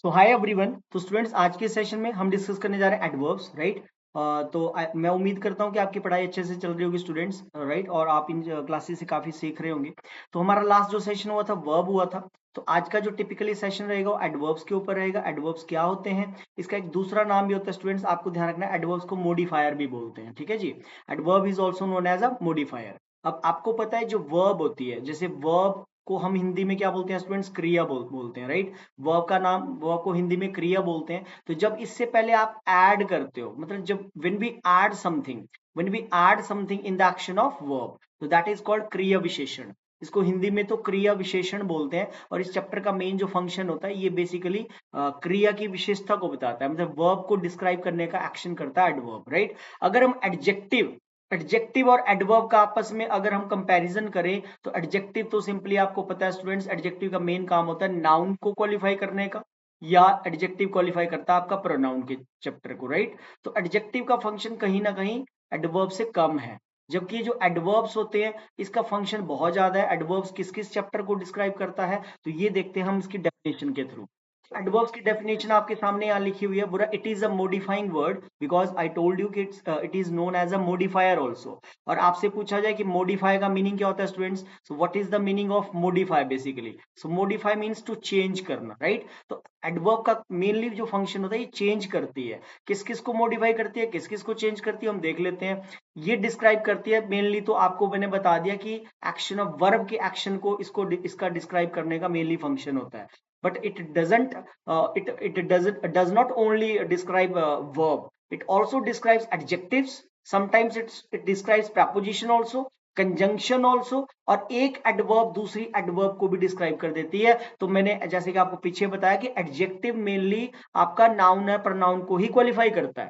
सो hi everyone. तो students, आज के सेशन में हम डिस्कस करने जा रहे हैं एडवर्ब्स, राइट। मैं उम्मीद करता हूं कि आपकी पढ़ाई अच्छे से चल रही होगी स्टूडेंट्स, राइट, और आप इन क्लासेस से काफी सीख रहे होंगे। तो हमारा लास्ट जो सेशन हुआ था वर्ब हुआ था। तो आज का जो टिपिकली सेशन रहेगा वो एडवर्ब्स के ऊपर रहेगा। एडवर्ब्स क्या होते हैं, इसका एक दूसरा नाम भी होता है स्टूडेंट्स, आपको ध्यान रखना है, एडवर्ब्स को मॉडिफायर भी बोलते हैं। ठीक है जी, adverb is also known as a modifier. अब आपको पता है जो वर्ब होती है, जैसे वर्ब को हम हिंदी में क्या बोलते हैं स्टूडेंट्स, क्रिया बोलते हैं, राइट। वर्ब का नाम, वर्ब को हिंदी में क्रिया बोलते हैं। तो जब इससे पहले आप ऐड करते हो, मतलब जब when we add something in the action of verb, तो दैट इज कॉल्ड क्रिया विशेषण। इसको हिंदी में तो क्रिया विशेषण बोलते हैं। और इस चैप्टर का मेन जो फंक्शन होता है ये बेसिकली क्रिया की विशेषता को बताता है, मतलब वर्ब को डिस्क्राइब करने का एक्शन करता है एडवर्ब, राइट। अगर हम एडजेक्टिव और एडवर्ब का आपस में अगर हम कंपैरिजन करें, तो एडजेक्टिव तो सिंपली आपको पता है स्टूडेंट्स, एडजेक्टिव का मेन काम होता है नाउन को क्वालिफाई करने का, या एडजेक्टिव क्वालिफाई करता है आपका प्रोनाउन के चैप्टर को, राइट। तो एडजेक्टिव का फंक्शन कहीं ना कहीं एडवर्ब से कम है, जबकि जो एडवर्ब्स होते हैं इसका फंक्शन बहुत ज्यादा है। एडवर्ब्स किस किस चैप्टर को डिस्क्राइब करता है, तो ये देखते हैं हम इसकी डेफिनेशन के थ्रू। एडवर्ब्स की डेफिनेशन आपके सामने यहाँ लिखी हुई है, बुरा, it is a modifying word because I told you कि it is known as a modifier also. और आपसे पूछा जाए कि मॉडिफाई का मीनिंग क्या होता है students, so what is the meaning of modify basically. So modify means to change करना, राइट। तो एडवर्ब का मेनली जो फंक्शन होता है ये चेंज करती है। किस किस को मॉडिफाई करती है, किस किस को चेंज करती है, हम देख लेते हैं। ये डिस्क्राइब करती है मेनली, तो आपको मैंने बता दिया कि एक्शन ऑफ वर्ब के एक्शन को इसका डिस्क्राइब करने का मेनली फंक्शन होता है। but it doesn't it does not only describe verb, it also describes adjectives, sometimes it describes preposition also, conjunction also, और एक एडवर्ब दूसरी एडवर्ब को भी डिस्क्राइब कर देती है। तो मैंने जैसे कि आपको पीछे बताया कि एडजेक्टिव मेनली आपका नाउन है, प्रनाउन को ही क्वालिफाई करता है।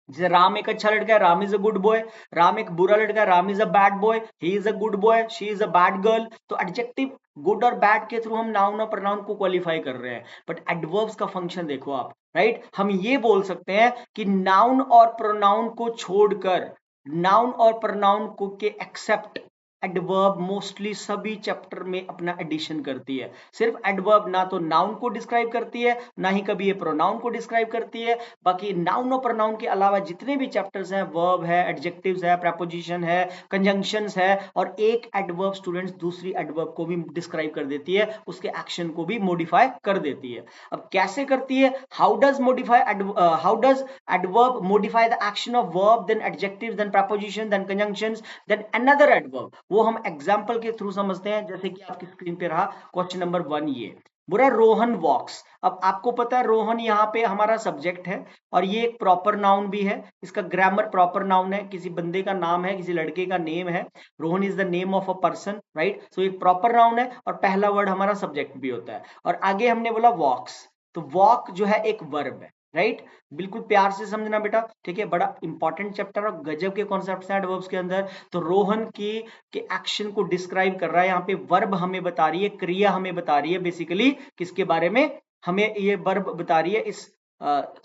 जैसे राम एक अच्छा लड़का है, Ram is a good boy. Ram एक बुरा लड़का है, Ram is a bad boy, he is a good boy, she is a bad girl. तो एडजेक्टिव गुड और बैड के थ्रू हम नाउन और प्रोनाउन को क्वालिफाई कर रहे हैं। बट एडवर्ब्स का फंक्शन देखो आप, राइट। हम ये बोल सकते हैं कि नाउन और प्रोनाउन को छोड़कर, नाउन और प्रोनाउन को के एक्सेप्ट, एडवर्ब मोस्टली सभी चैप्टर में अपना एडिशन करती है। सिर्फ एडवर्ब ना तो नाउन को डिस्क्राइब करती है, ना ही कभी ये प्रोनाउन को डिस्क्राइब करती है। बाकी नाउन और प्रोनाउन के अलावा जितने भी चैप्टर्स हैं, वर्ब है, एडजेक्टिव्स है, प्रपोजिशन है, कंजंक्शंस है, और एक एडवर्ब स्टूडेंट्स दूसरी एडवर्ब को भी डिस्क्राइब कर देती है, उसके एक्शन को भी मॉडिफाई कर देती है। अब कैसे करती है, how does adverb modify the action of verb, then adjectives, then preposition, then conjunctions, then another adverb, वो हम एग्जाम्पल के थ्रू समझते हैं। जैसे कि आपकी स्क्रीन पे रहा क्वेश्चन नंबर 1, ये बुरा, रोहन वॉक्स। अब आपको पता है रोहन यहाँ पे हमारा सब्जेक्ट है, और ये एक प्रॉपर नाउन भी है, इसका ग्रामर प्रॉपर नाउन है, किसी बंदे का नाम है, किसी लड़के का नेम है। Rohan is the name of a person, right. So एक प्रॉपर नाउन है, और पहला वर्ड हमारा सब्जेक्ट भी होता है। और आगे हमने बोला वॉक्स, तो वॉक जो है एक वर्ब है, राइट। बिल्कुल प्यार से समझना बेटा, ठीक है, बड़ा इंपॉर्टेंट चैप्टर और गजब के कॉन्सेप्ट्स हैं एडवर्ब्स के अंदर। तो रोहन की के एक्शन को डिस्क्राइब कर रहा है यहाँ पे, वर्ब हमें बता रही है, क्रिया हमें बता रही है बेसिकली किसके बारे में, हमें ये वर्ब बता रही है इस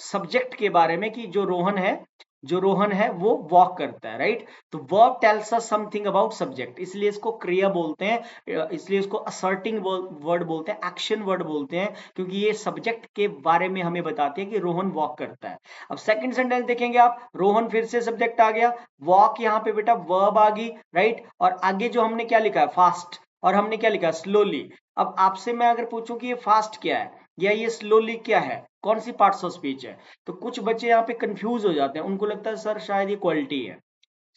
सब्जेक्ट के बारे में, कि जो रोहन है वो वॉक करता है, राइट। तो verb tells us something about subject, इसलिए इसको क्रिया बोलते हैं, इसलिए इसको असर्टिंग वर्ड बोलते हैं, एक्शन वर्ड बोलते हैं, क्योंकि ये सब्जेक्ट के बारे में हमें बताते हैं कि रोहन वॉक करता है। अब सेकंड सेंटेंस देखेंगे आप, रोहन फिर से सब्जेक्ट आ गया, वॉक यहाँ पे बेटा वर्ब आ गई, राइट। और आगे जो हमने क्या लिखा है, फास्ट, और हमने क्या लिखा, स्लोली। अब आपसे मैं अगर पूछूं कि ये फास्ट क्या है या ये स्लोली क्या है, कौन सी पार्ट्स ऑफ स्पीच है, तो कुछ बच्चे यहाँ पे कंफ्यूज हो जाते हैं, उनको लगता है सर शायद ये क्वालिटी है।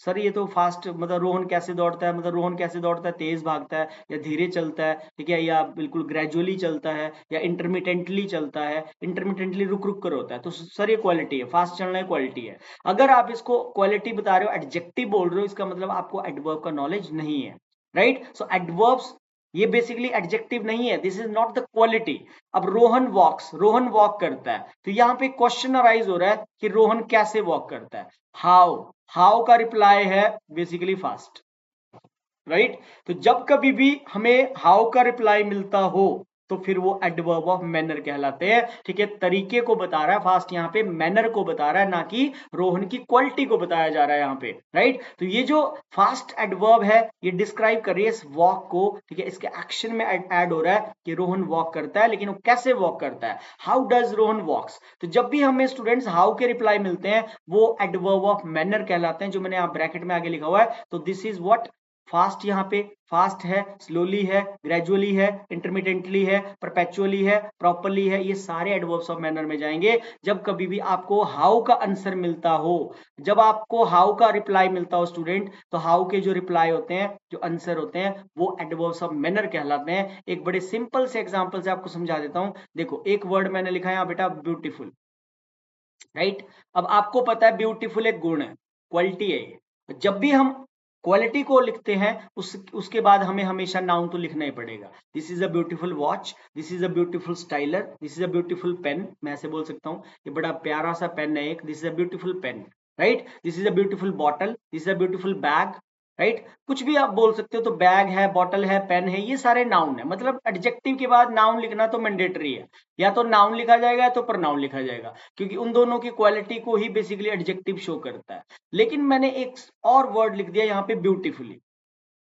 सर ये तो फास्ट, मतलब रोहन कैसे दौड़ता है, मतलब रोहन कैसे दौड़ता है, तेज भागता है या धीरे चलता है, ठीक है, या बिल्कुल ग्रेजुअली चलता है, या इंटरमिटेंटली चलता है, इंटरमिटेंटली रुक रुक कर होता है, तो सर ये क्वालिटी है, फास्ट चलना है क्वालिटी है। अगर आप इसको क्वालिटी बता रहे हो, एडजेक्टिव बोल रहे हो, इसका मतलब आपको एडवर्ब का नॉलेज नहीं है, राइट। सो एडवर्ब्स ये बेसिकली एडजेक्टिव नहीं है, this is not the quality. अब रोहन वॉक्स, रोहन वॉक करता है, तो यहाँ पे क्वेश्चन अराइज हो रहा है कि रोहन कैसे वॉक करता है, हाउ। हाउ का रिप्लाई है बेसिकली फास्ट, राइट। तो जब कभी भी हमें हाउ का रिप्लाई मिलता हो, तो फिर वो एडवर्ब ऑफ मैनर कहलाते हैं। ठीक है, तरीके को बता रहा है फास्ट, यहाँ पे मैनर को बता रहा है, ना कि रोहन की क्वालिटी को बताया जा रहा है यहाँ पे, राइट। तो ये जो फास्ट एडवर्ब है ये डिस्क्राइब कर रही है इस वॉक को। ठीक है, इसके एक्शन में ऐड हो रहा है कि रोहन वॉक करता है, लेकिन वो कैसे वॉक करता है, हाउ डज रोहन वॉक्स। तो जब भी हमें स्टूडेंट्स हाउ के रिप्लाई मिलते हैं वो एडवर्ब ऑफ मैनर कहलाते हैं, जो मैंने आप ब्रैकेट में आगे लिखा हुआ है। तो दिस इज व्हाट फास्ट, यहाँ पे फास्ट है, स्लोली है, ग्रेजुअली है, इंटरमीडिएटली है, परपेचुअली है, प्रॉपरली है, ये सारे एडवर्ब्स ऑफ मैनर में जाएंगे। जब कभी भी आपको हाउ का आंसर मिलता हो, जब आपको हाउ का रिप्लाई मिलता हो स्टूडेंट, तो हाउ के जो रिप्लाई होते हैं, जो आंसर होते हैं, वो एडवर्ब्स ऑफ मैनर कहलाते हैं। एक बड़े सिंपल से एग्जांपल से आपको समझा देता हूं। देखो, एक वर्ड मैंने लिखा है यहाँ बेटा, ब्यूटीफुल, राइट। अब आपको पता है ब्यूटीफुल एक गुण है, क्वालिटी है ये। जब भी हम क्वालिटी को लिखते हैं उसके बाद हमें हमेशा नाउन तो लिखना ही पड़ेगा। This is a beautiful watch, this is a beautiful styler, this is a beautiful pen, मैं ऐसे बोल सकता हूँ, ये बड़ा प्यारा सा पेन है एक, this is a beautiful pen, right. This is a beautiful bottle, this is a beautiful bag, right. कुछ भी आप बोल सकते हो। तो बैग है, बॉटल है, पेन है, ये सारे नाउन है। मतलब एडजेक्टिव के बाद नाउन लिखना तो मैंडेटरी है, या तो नाउन लिखा जाएगा या तो प्रनाउन लिखा जाएगा, क्योंकि उन दोनों की क्वालिटी को ही बेसिकली एडजेक्टिव शो करता है। लेकिन मैंने एक और वर्ड लिख दिया यहाँ पे, ब्यूटीफुली।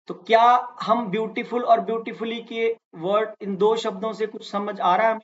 तो क्या हम ब्यूटीफुल और ब्यूटीफुली के वर्ड, इन दो शब्दों से कुछ समझ आ रहा है?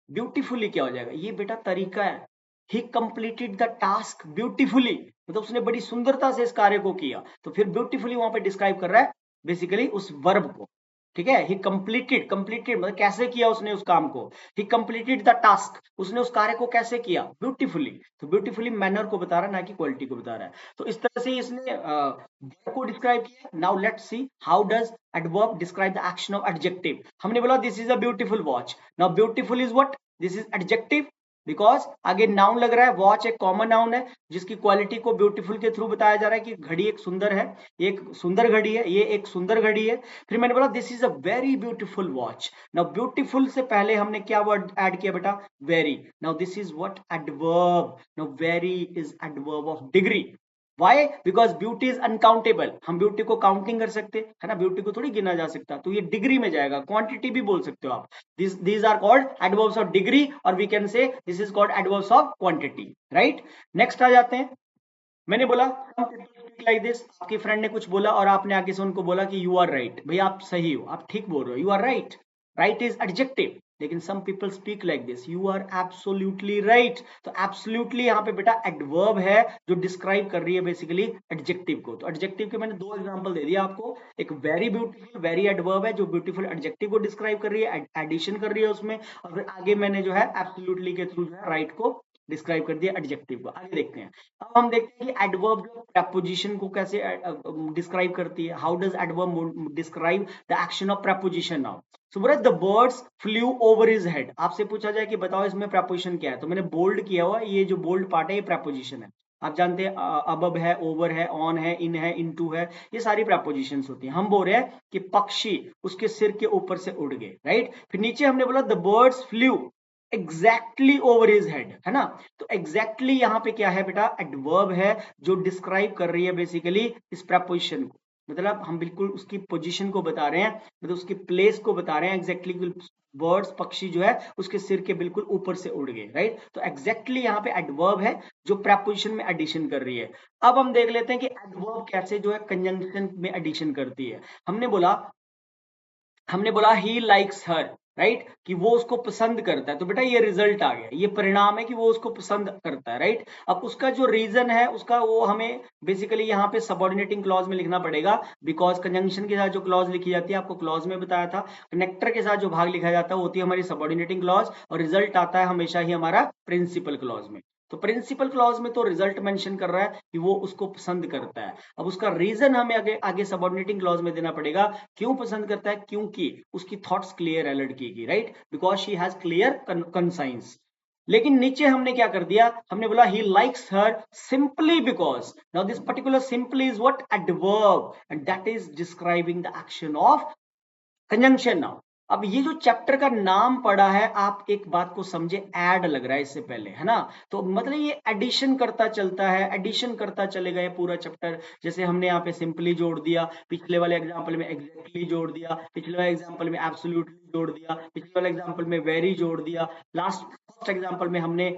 ब्यूटीफुली क्या हो जाएगा, ये बेटा तरीका है। ही कंप्लीटेड द टास्क ब्यूटीफुली, मतलब उसने बड़ी सुंदरता से इस कार्य को किया। तो फिर ब्यूटीफुली वहां पे डिस्क्राइब कर रहा है बेसिकली उस वर्ब को। ठीक है, ही कंप्लीटेड, कंप्लीटेड मतलब कैसे किया उसने उस काम को। ही कंप्लीटेड द टास्क, उसने उस कार्य को कैसे किया, ब्यूटीफुली। तो ब्यूटीफुली मैनर को बता रहा है, ना कि क्वालिटी को बता रहा है। तो इस तरह से इसने वर्ब को डिस्क्राइब किया। Now let's see how does adverb describe the action of adjective. हमने बोला this is a beautiful watch. Now beautiful is what, this is adjective, because आगे नाउन लग रहा है। वॉच एक कॉमन नाउन है जिसकी क्वालिटी को ब्यूटीफुल के थ्रू बताया जा रहा है कि घड़ी एक सुंदर है, एक सुंदर घड़ी है, ये एक सुंदर घड़ी है। फिर मैंने बोला this is a very beautiful watch. Now beautiful से पहले हमने क्या वर्ड ऐड किया बेटा, very. Now this is what, adverb. Now very is adverb of degree. Why, because beauty is uncountable, हम ब्यूटी को काउंटिंग कर सकते है ना, ब्यूटी को थोड़ी गिना जा सकता। तो ये डिग्री में जाएगा, क्वांटिटी भी बोल सकते हो आप। these are called adverbs of degree, or we can say this is called adverbs of quantity, right। next आ जाते हैं। मैंने बोला लाइक दिस, आपकी फ्रेंड ने कुछ बोला और आपने आगे से उनको बोला कि यू आर राइट, भाई आप सही हो, आप ठीक बोल रहे हो, you are right. Right is adjective, लेकिन some people speak like this, you are absolutely right. तो एब्सोल्युटली यहाँ पे बेटा एडवर्ब है जो डिस्क्राइब कर रही है बेसिकली एडजेक्टिव को। तो एडजेक्टिव के मैंने दो एग्जांपल दे दिया आपको। एक वेरी ब्यूटीफुल, वेरी एडवर्ब है जो ब्यूटीफुल एडजेक्टिव को डिस्क्राइब कर रही है, एडिशन कर रही है उसमें। और फिर आगे मैंने जो है एब्सोल्युटली के थ्रू जो है राइट को डिस्क्राइब कर दिया एडजेक्टिव को। आगे देखते हैं। अब हम देखते हैं कि एडवर्ब जो प्रेपोजिशन को कैसे डिस्क्राइब करती है। How does adverb describe the action of preposition. Now Subrata, the birds flew over his head. आपसे पूछा जाए कि बताओ इसमें प्रेपोजिशन क्या है, तो मैंने बोल्ड किया हुआ, ये जो बोल्ड पार्ट है ये प्रेपोजिशन है। आप जानते हैं अबब है, ओवर है, ऑन है, इन टू है, ये सारी प्रेपोजिशंस होती हैं। हम बोल रहे हैं कि पक्षी उसके सिर के ऊपर से उड़ गए, राइट। फिर नीचे हमने बोला the birds flu exactly over his head, है ना। तो एग्जैक्टली यहाँ पे क्या है बेटा, एडवर्ब है जो डिस्क्राइब कर रही है बेसिकली इस प्रेपोजिशन को। मतलब हम बिल्कुल उसकी पोजीशन को बता रहे हैं, मतलब उसकी प्लेस को बता रहे हैं एग्जैक्टली। बर्ड्स, पक्षी जो है उसके सिर के बिल्कुल ऊपर से उड़ गए, राइट। तो एग्जैक्टली यहाँ पे एडवर्ब है जो प्रेपोजिशन में एडिशन कर रही है। अब हम देख लेते हैं कि एडवर्ब कैसे जो है कंजंक्शन में एडिशन करती है। हमने बोला ही लाइक्स हर, राइट, कि वो उसको पसंद करता है। तो बेटा ये रिजल्ट आ गया, ये परिणाम है कि वो उसको पसंद करता है, राइट। अब उसका जो रीजन है उसका वो हमें बेसिकली यहाँ पे सबऑर्डिनेटिंग क्लॉज में लिखना पड़ेगा। बिकॉज कंजंक्शन के साथ जो क्लॉज लिखी जाती है, आपको क्लॉज में बताया था, कनेक्टर के साथ जो भाग लिखा जाता है वो होती है हमारी सबऑर्डिनेटिंग क्लॉज, और रिजल्ट आता है हमेशा ही हमारा प्रिंसिपल क्लॉज में। तो प्रिंसिपल क्लॉज में तो रिजल्ट मेंशन कर रहा है कि वो उसको पसंद करता है। अब उसका रीजन हमें आगे आगे सबऑर्डिनेटिंग क्लॉज में देना पड़ेगा। क्यों पसंद करता है, क्योंकि उसकी थॉट्स क्लियर है लड़की की, right, because she has clear conscience. लेकिन नीचे हमने क्या कर दिया, हमने बोला he likes her simply because. Now this particular simply is what, adverb, and that is describing the action of conjunction. Now अब ये जो चैप्टर का नाम पड़ा है, आप एक बात को समझे, ऐड लग रहा है इससे पहले, है ना? तो मतलब ये एडिशन करता चलता है, एडिशन करता चलेगा ये पूरा चैप्टर। जैसे हमने यहाँ पे सिंपली जोड़ दिया, पिछले वाले एग्जाम्पल में एग्जैक्टली जोड़ दिया, पिछले वाले एग्जाम्पल में एब्सोल्युटली जोड़ दिया, पिछले वाले एग्जाम्पल में वेरी जोड़ दिया, लास्ट फर्स्ट एग्जाम्पल में हमने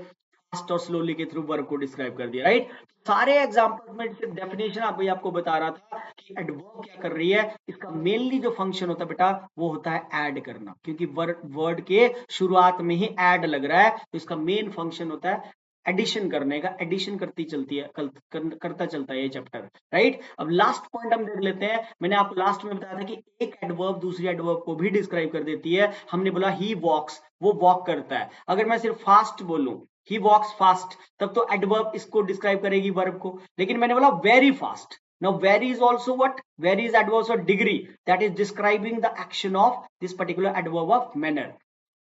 फास्ट और स्लोली के थ्रू वर्ब को डिस्क्राइब कर दिया, राइट? सारे एग्जाम्पल में डेफिनेशन आपको बता रहा था कि एडवर्ब क्या कर रही है। इसका मेनली जो फंक्शन होता है बेटा, वो होता है ऐड करना, क्योंकि वर्ड के शुरुआत में ही ऐड लग रहा है, तो इसका मेन फंक्शन होता है एडिशन करने का। एडिशन करती चलती है, करता चलता है ये चैप्टर, राइट? अब लास्ट पॉइंट हम देख लेते हैं। मैंने आपको लास्ट में बताया था कि एक एडवर्ब दूसरी एडवर्ब को भी डिस्क्राइब कर देती है। हमने बोला ही वॉक्स, वो वॉक करता है। अगर मैं सिर्फ फास्ट बोलूं, ही वॉक्स फास्ट, तब तो एडवर्ब इसको डिस्क्राइब करेगी, वर्ब को। लेकिन मैंने बोला very fast, now very is also what? Very is adverb of degree, that is describing the action of this particular adverb of manner।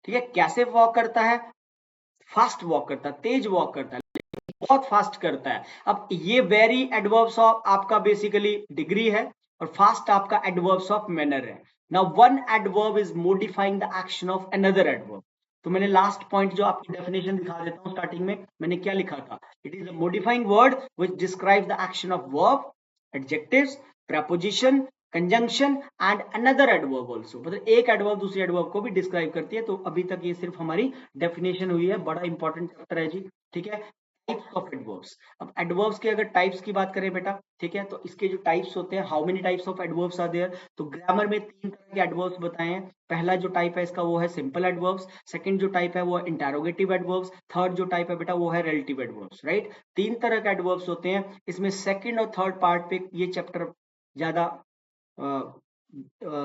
ठीक है, कैसे वॉक करता है? फास्ट वॉक करता है, तेज वॉक करता है, बहुत फास्ट करता है। अब ये वेरी एडवर्ब्स ऑफ आपका बेसिकली डिग्री है, और फास्ट आपका एडवर्ब्स ऑफ मैनर है। Now one adverb is modifying the action of another adverb. तो मैंने लास्ट पॉइंट जो आपकी डेफिनेशन दिखा देता हूं, स्टार्टिंग में मैंने क्या लिखा था? It is a modifying word which describes the action of verb, adjectives, preposition, conjunction and another adverb also. मतलब एक एडवर्ब दूसरी एडवर्ब को भी डिस्क्राइब करती है। तो अभी तक ये सिर्फ हमारी डेफिनेशन हुई है, बड़ा इंपॉर्टेंट चैप्टर है जी। ठीक है, टाइप्स ऑफ एडवर्ब्स। अब एडवर्ब्स के अगर टाइप्स की बात करें बेटा, ठीक है, तो इसके जो टाइप्स होते हैं, how many types of adverbs are there? तो ग्रामर में 3 तरह के एडवर्ब्स बताए हैं। पहला जो टाइप है इसका वो है सिंपल एडवर्ब्स, सेकंड जो टाइप है वो है इंटरोगेटिव एडवर्ब्स, थर्ड जो टाइप है बेटा वो है रिलेटिव एडवर्ब्स, राइट? 3 तरह के एडवर्ब्स होते हैं। इसमें सेकंड और थर्ड पार्ट पे ये चैप्टर ज्यादा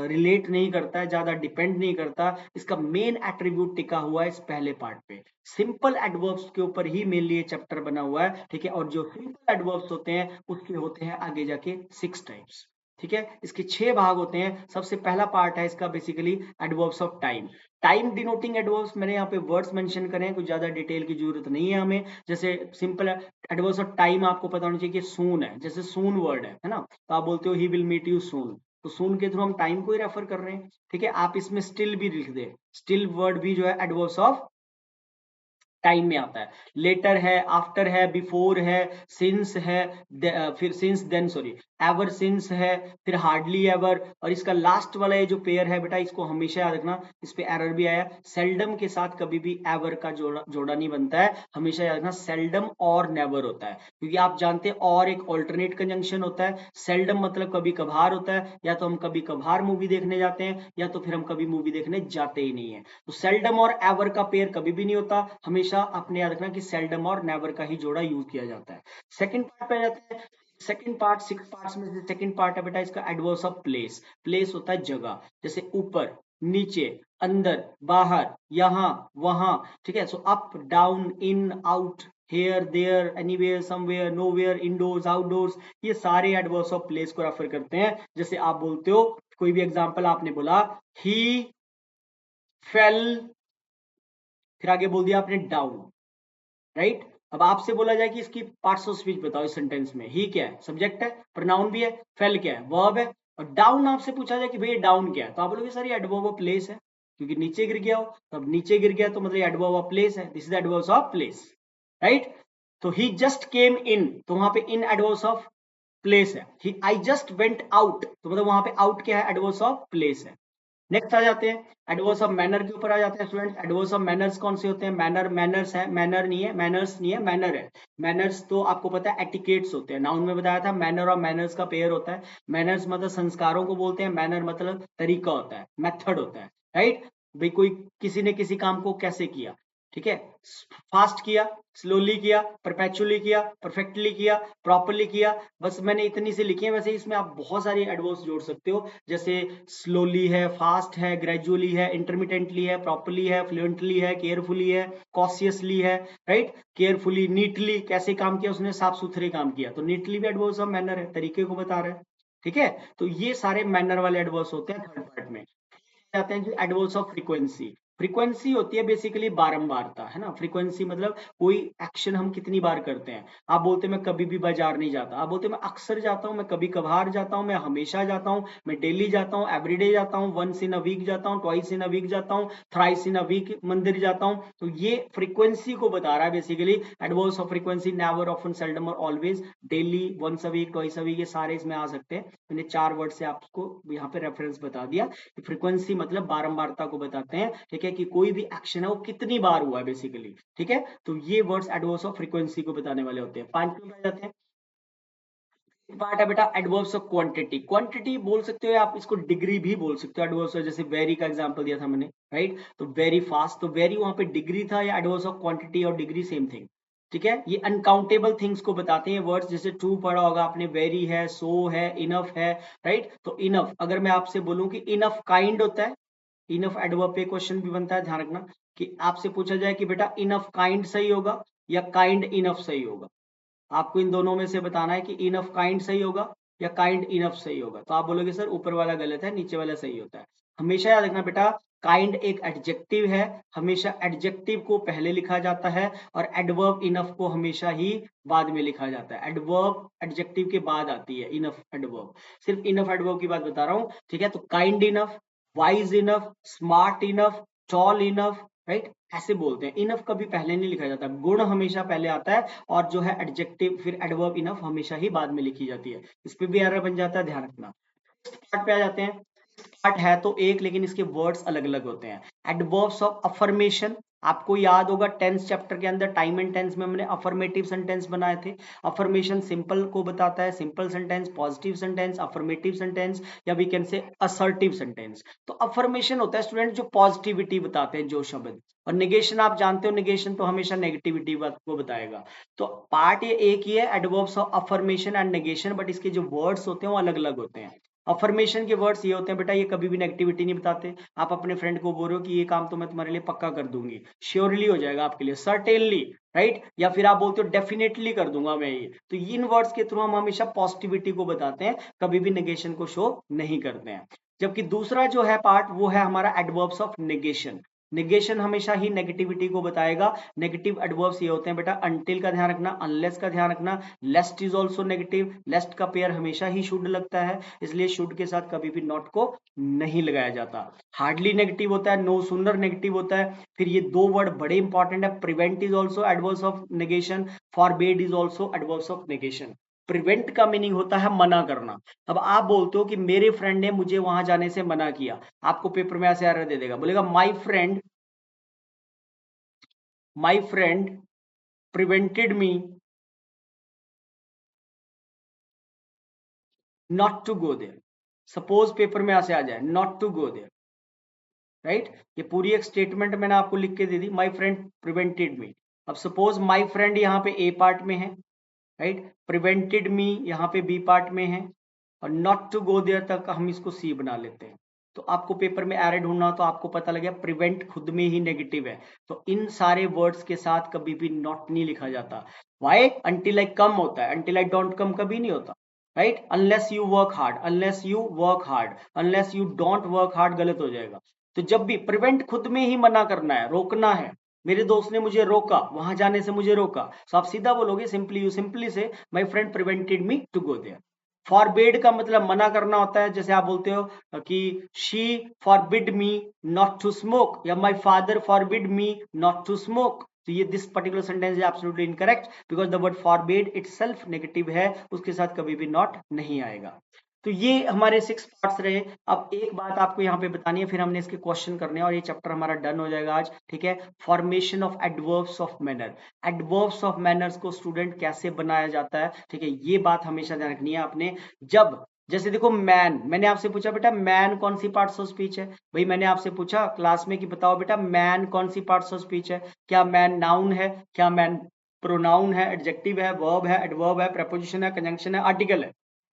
रिलेट नहीं करता है, ज्यादा डिपेंड नहीं करता। इसका मेन एट्रीब्यूट टिका हुआ है इस पहले पार्ट पे। सिंपल एडवर्ब्स के ऊपर ही मेनली ये चैप्टर बना हुआ है, ठीक है। और जो सिंपल एडवर्ब्स होते हैं उसके होते हैं आगे जाके 6 टाइप्स, ठीक है। इसके 6 भाग होते हैं। सबसे पहला पार्ट है इसका basically adverbs of time. Time denoting adverbs, मैंने यहाँ पे वर्ड्स मेंशन करे हैं, कुछ ज्यादा डिटेल की जरूरत नहीं है हमें। जैसे सिंपल एडवर्ब्स ऑफ टाइम आपको पता होना चाहिए कि सून है, जैसे सून वर्ड है ना, तो आप बोलते हो he will meet you soon, तो सून के थ्रू हम टाइम को ही रेफर कर रहे हैं, ठीक है। आप इसमें स्टिल भी लिख दे, स्टिल वर्ड भी जो है एडवर्ब्स ऑफ टाइम में आता है। लेटर है, आफ्टर है, बिफोर है, सिंस है, फिर since then sorry, ever since है, फिर हार्डली एवर। और इसका लास्ट वाला ये जो पेयर है बेटा, इसको हमेशा याद रखना, इस पे एरर भी आया। सेल्डम के साथ कभी भी एवर का जोड़ा नहीं बनता है, हमेशा याद रखना सेल्डम और नेवर होता है। क्योंकि आप जानते हैं और एक ऑल्टरनेट कंजंक्शन होता है। सेल्डम मतलब कभी कभार होता है, या तो हम कभी कभार मूवी देखने जाते हैं, या तो फिर हम कभी मूवी देखने जाते ही नहीं है। तो सेल्डम और एवर का पेयर कभी भी नहीं होता, हमेशा आपने याद रखना कि सेल्डम और नेवर का ही जोड़ा यूज किया जाता है। सेकंड पार्ट पे आ जाते हैं। सेकंड पार्ट 6 पार्ट्स में से सेकंड पार्ट है बेटा इसका एडवर्ब्स ऑफ प्लेस। प्लेस होता है जगह, जैसे ऊपर, नीचे, अंदर, बाहर, यहां, वहां, ठीक है। So up, down, in, out, here, there, anywhere, somewhere, nowhere, indoors, outdoors, ये सारे एडवर्ब्स ऑफ प्लेस को रेफर करते हैं। जैसे आप बोलते हो, कोई भी एग्जांपल आपने बोला, ही फेल, फिर आगे बोल दिया आपने डाउन, राइट। अब आपसे बोला जाए कि इसकी पार्ट्स ऑफ स्पीच बताओ इस सेंटेंस में। ही क्या है? सब्जेक्ट है, प्रोनाउन भी है, फेल क्या है? वर्ब है। और डाउन आपसे पूछा जाए कि भैया डाउन क्या है, तो आप बोलोगे सर ये एडवर्ब ऑफ प्लेस है, क्योंकि नीचे गिर गया हो, तो अब नीचे गिर गया तो मतलब एडवर्ब ऑफ प्लेस है। This is adverb of place, right. तो ही जस्ट केम इन, तो वहां पे इन एडवर्ब ऑफ प्लेस है। ही आई जस्ट वेंट आउट, तो मतलब वहां पे आउट क्या है? एडवर्ब ऑफ प्लेस है। नेक्स्ट आ जाते हैं एडवर्ब्स ऑफ मैनर के ऊपर आ जाते हैं स्टूडेंट्स। एडवर्ब्स ऑफ मैनर्स कौन से होते हैं? मैनर, मैनर्स है, मैनर नहीं है, मैनर्स नहीं है, मैनर है। मैनर्स तो आपको पता है एटिकेट्स होते हैं, नाउन में बताया था। मैनर और मैनर्स का पेयर होता है। मैनर्स मतलब संस्कारों को बोलते हैं, मैनर मतलब तरीका होता है, मेथड होता है, राइट। भाई कोई किसी ने किसी काम को कैसे किया, ठीक है, फास्ट किया, स्लोली किया, परपेचुअली किया, परफेक्टली किया, प्रॉपरली किया। बस मैंने इतनी से लिखी है, वैसे इसमें आप बहुत सारी एडवर्ब्स जोड़ सकते हो, जैसे स्लोली है, फास्ट है, ग्रेजुअली है, इंटरमीडिएटली है, प्रॉपरली है, फ्लुएंटली है, केयरफुली है, कॉशियसली है, राइट। केयरफुली, नीटली, कैसे काम किया उसने? साफ सुथरे काम किया, तो नीटली भी एडवर्ब्स ऑफ मैनर है, तरीके को बता रहा है, ठीक है। तो ये सारे मैनर वाले एडवर्ब्स होते हैं थर्ड पार्ट में। जाते हैं जी एडवर्ब्स ऑफ फ्रीक्वेंसी। फ्रीक्वेंसी होती है बेसिकली बारंबारता, है ना। फ्रीक्वेंसी मतलब कोई एक्शन हम कितनी बार करते हैं। आप बोलते हैं मैं कभी भी बाजार नहीं जाता, आप बोलते हैं मैं अक्सर जाता हूँ, मैं कभी कभार जाता हूँ, मैं हमेशा जाता हूँ, मैं डेली जाता हूँ, एवरीडे जाता हूँ, वंस इन अ वीक जाता हूँ, ट्वाइस इन अ वीक जाता हूँ, थ्राइस इन अ वीक मंदिर जाता हूँ। तो ये फ्रीक्वेंसी को बता रहा है basically. Adverbs of frequency never, often, seldom और always, daily, once a week, twice a week, ये सारे इसमें आ सकते हैं। मैंने 4 वर्ड से आपको यहाँ पे रेफरेंस बता दिया। फ्रीक्वेंसी मतलब बारंबारता को बताते हैं, ठीक है, कि कोई भी एक्शन है वो कितनी बार हुआ है बेसिकली, ठीक है। तो ये वर्ड्स एडवर्ब्स ऑफ फ्रीक्वेंसी को बताने वाले होते हैं। 5 में आ जाते हैं। पार्ट है बेटा एडवर्ब्स ऑफ क्वांटिटी। क्वांटिटी बोल सकते हो आप, इसको डिग्री भी बोल सकते हो एडवर्ब्स, जैसे वेरी का एग्जांपल दिया था मैंने, राइट। तो वेरी फास्ट, तो वेरी वहां पे डिग्री था, या एडवर्ब्स ऑफ क्वांटिटी और डिग्री सेम थिंग, ठीक है। ये अनकाउंटेबल थिंग्स को बताते हैं वर्ड्स, जैसे टू पढ़ा होगा आपने, वेरी है, सो है, इनफ है, राइट। तो इनफ, अगर मैं आपसे बोलूं कि इनफ काइंड होता है, इनफ एडवर्ब पे क्वेश्चन भी बनता है, ध्यान रखना। कि आपसे पूछा जाए कि बेटा इनफ काइंड सही होगा या काइंड इनफ सही होगा, आपको इन दोनों में से बताना है कि इनफ काइंड सही होगा या काइंड इनफ सही होगा। तो आप बोलोगे सर ऊपर वाला गलत है, नीचे वाला सही होता है। हमेशा याद रखना बेटा, काइंड एक एडजेक्टिव है, हमेशा एडजेक्टिव को पहले लिखा जाता है, और एडवर्ब इनफ को हमेशा ही बाद में लिखा जाता है। एडवर्ब एडजेक्टिव के बाद आती है इनफ एडवर्ब। सिर्फ इनफ एडवर्ब की बात बता रहा हूं, ठीक है। तो kind enough, wise enough, smart enough, tall enough, right, ऐसे बोलते हैं। इनफ कभी पहले नहीं लिखा जाता, गुण हमेशा पहले आता है, और जो है एडजेक्टिव फिर एडवर्ब इनफ हमेशा ही बाद में लिखी जाती है। इस पे भी एरर बन जाता है, ध्यान रखना। पार्ट पे आ जाते हैं। पार्ट है तो एक, लेकिन इसके वर्ड्स अलग अलग होते हैं। एडवर्ब्स ऑफ अफर्मेशन, आपको याद होगा टेंस चैप्टर के अंदर टाइम एंड टेंस में हमने अफर्मेटिव सेंटेंस बनाए थे। अफर्मेशन सिंपल को बताता है, simple sentence, positive sentence, affirmative sentence, या we can say assertive sentence. तो अफर्मेशन होता है स्टूडेंट जो पॉजिटिविटी बताते हैं जो शब्द, और निगेशन आप जानते हो, निगेशन तो हमेशा नेगेटिविटी को बताएगा। तो पार्ट ये एक ही है, adverbs of affirmation and negation, but इसके जो वर्ड्स होते हैं वो अलग अलग होते हैं। अफर्मेशन के वर्ड्स ये होते हैं बेटा, ये कभी भी नेगेटिविटी नहीं बताते। आप अपने फ्रेंड को बोल रहे हो कि ये काम तो मैं तुम्हारे लिए पक्का कर दूंगी, श्योरली हो जाएगा आपके लिए, सर्टेनली, राइट। या फिर आप बोलते हो डेफिनेटली कर दूंगा मैं ये। तो इन वर्ड्स के थ्रू हम हमेशा पॉजिटिविटी को बताते हैं, कभी भी नेगेशन को शो नहीं करते हैं। जबकि दूसरा जो है पार्ट, वो है हमारा एडवर्ब्स ऑफ नेगेशन। नेगेशन हमेशा ही नेगेटिविटी को बताएगा। नेगेटिव एडवर्ब्स ये होते हैं बेटा, अनटिल का ध्यान रखना, अनलेस का ध्यान रखना, लेस्ट इज ऑल्सो नेगेटिव, लेस्ट का पेयर हमेशा ही शुड लगता है, इसलिए शुड के साथ कभी भी नॉट को नहीं लगाया जाता। हार्डली नेगेटिव होता है, नो सुनर नेगेटिव होता है। फिर ये दो वर्ड बड़े इंपॉर्टेंट है, prevent is also adverbs of negation, forbid is also adverbs of negation. Prevent का मीनिंग होता है मना करना। अब आप बोलते हो कि मेरे फ्रेंड ने मुझे वहां जाने से मना किया, आपको पेपर में ऐसे एरर दे देगा, बोलेगा my friend prevented me not to go there. Suppose paper में ऐसे आ जाए not to go there, right. ये पूरी एक स्टेटमेंट मैंने आपको लिख के दे दी, माई फ्रेंड प्रिवेंटेड मी। अब सपोज माई फ्रेंड यहाँ पे ए पार्ट में है, राइट, प्रिवेंटेड मी यहाँ पे बी पार्ट में है, और नॉट टू गो देयर तक हम इसको सी बना लेते हैं। तो आपको पेपर में एरर ढूंढना हो तो आपको पता लग गया प्रिवेंट खुद में ही नेगेटिव है, तो इन सारे वर्ड्स के साथ कभी भी नॉट नहीं लिखा जाता। वाई? अंटिल आई कम होता है, अंटिल आई डोंट कम कभी नहीं होता, right. Unless you work hard, unless you work hard, unless you don't work hard गलत हो जाएगा। तो जब भी प्रिवेंट खुद में ही मना करना है, रोकना है, मेरे दोस्त ने मुझे रोका, वहां जाने से मुझे रोका, तो आप सीधा बोलोगे simply, you simply say my friend prevented me to go there. Forbid का मतलब मना करना होता है, जैसे आप बोलते हो कि she forbid me not to smoke, या my father forbid me not to smoke. तो ये this particular sentence is absolutely incorrect, because the word forbid itself negative है, उसके साथ कभी भी नॉट नहीं आएगा। तो ये हमारे 6 पार्ट्स रहे। अब एक बात आपको यहाँ पे बतानी है, फिर हमने इसके क्वेश्चन करने हैं और ये चैप्टर हमारा डन हो जाएगा आज, ठीक है। Formation of adverbs of manner. Adverbs of manners को स्टूडेंट कैसे बनाया जाता है, ठीक है, ये बात हमेशा ध्यान रखनी है आपने। जब जैसे देखो मैन, मैंने आपसे पूछा बेटा मैन कौन सी पार्ट्स ऑफ स्पीच है, भाई मैंने आपसे पूछा क्लास में कि बताओ बेटा मैन कौन सी पार्ट्स ऑफ स्पीच है। क्या मैन नाउन है, क्या मैन प्रोनाउन है, एडजेक्टिव है, वर्ब है, एडवर्ब है, प्रेपोजिशन है, कंजंक्शन है, आर्टिकल है।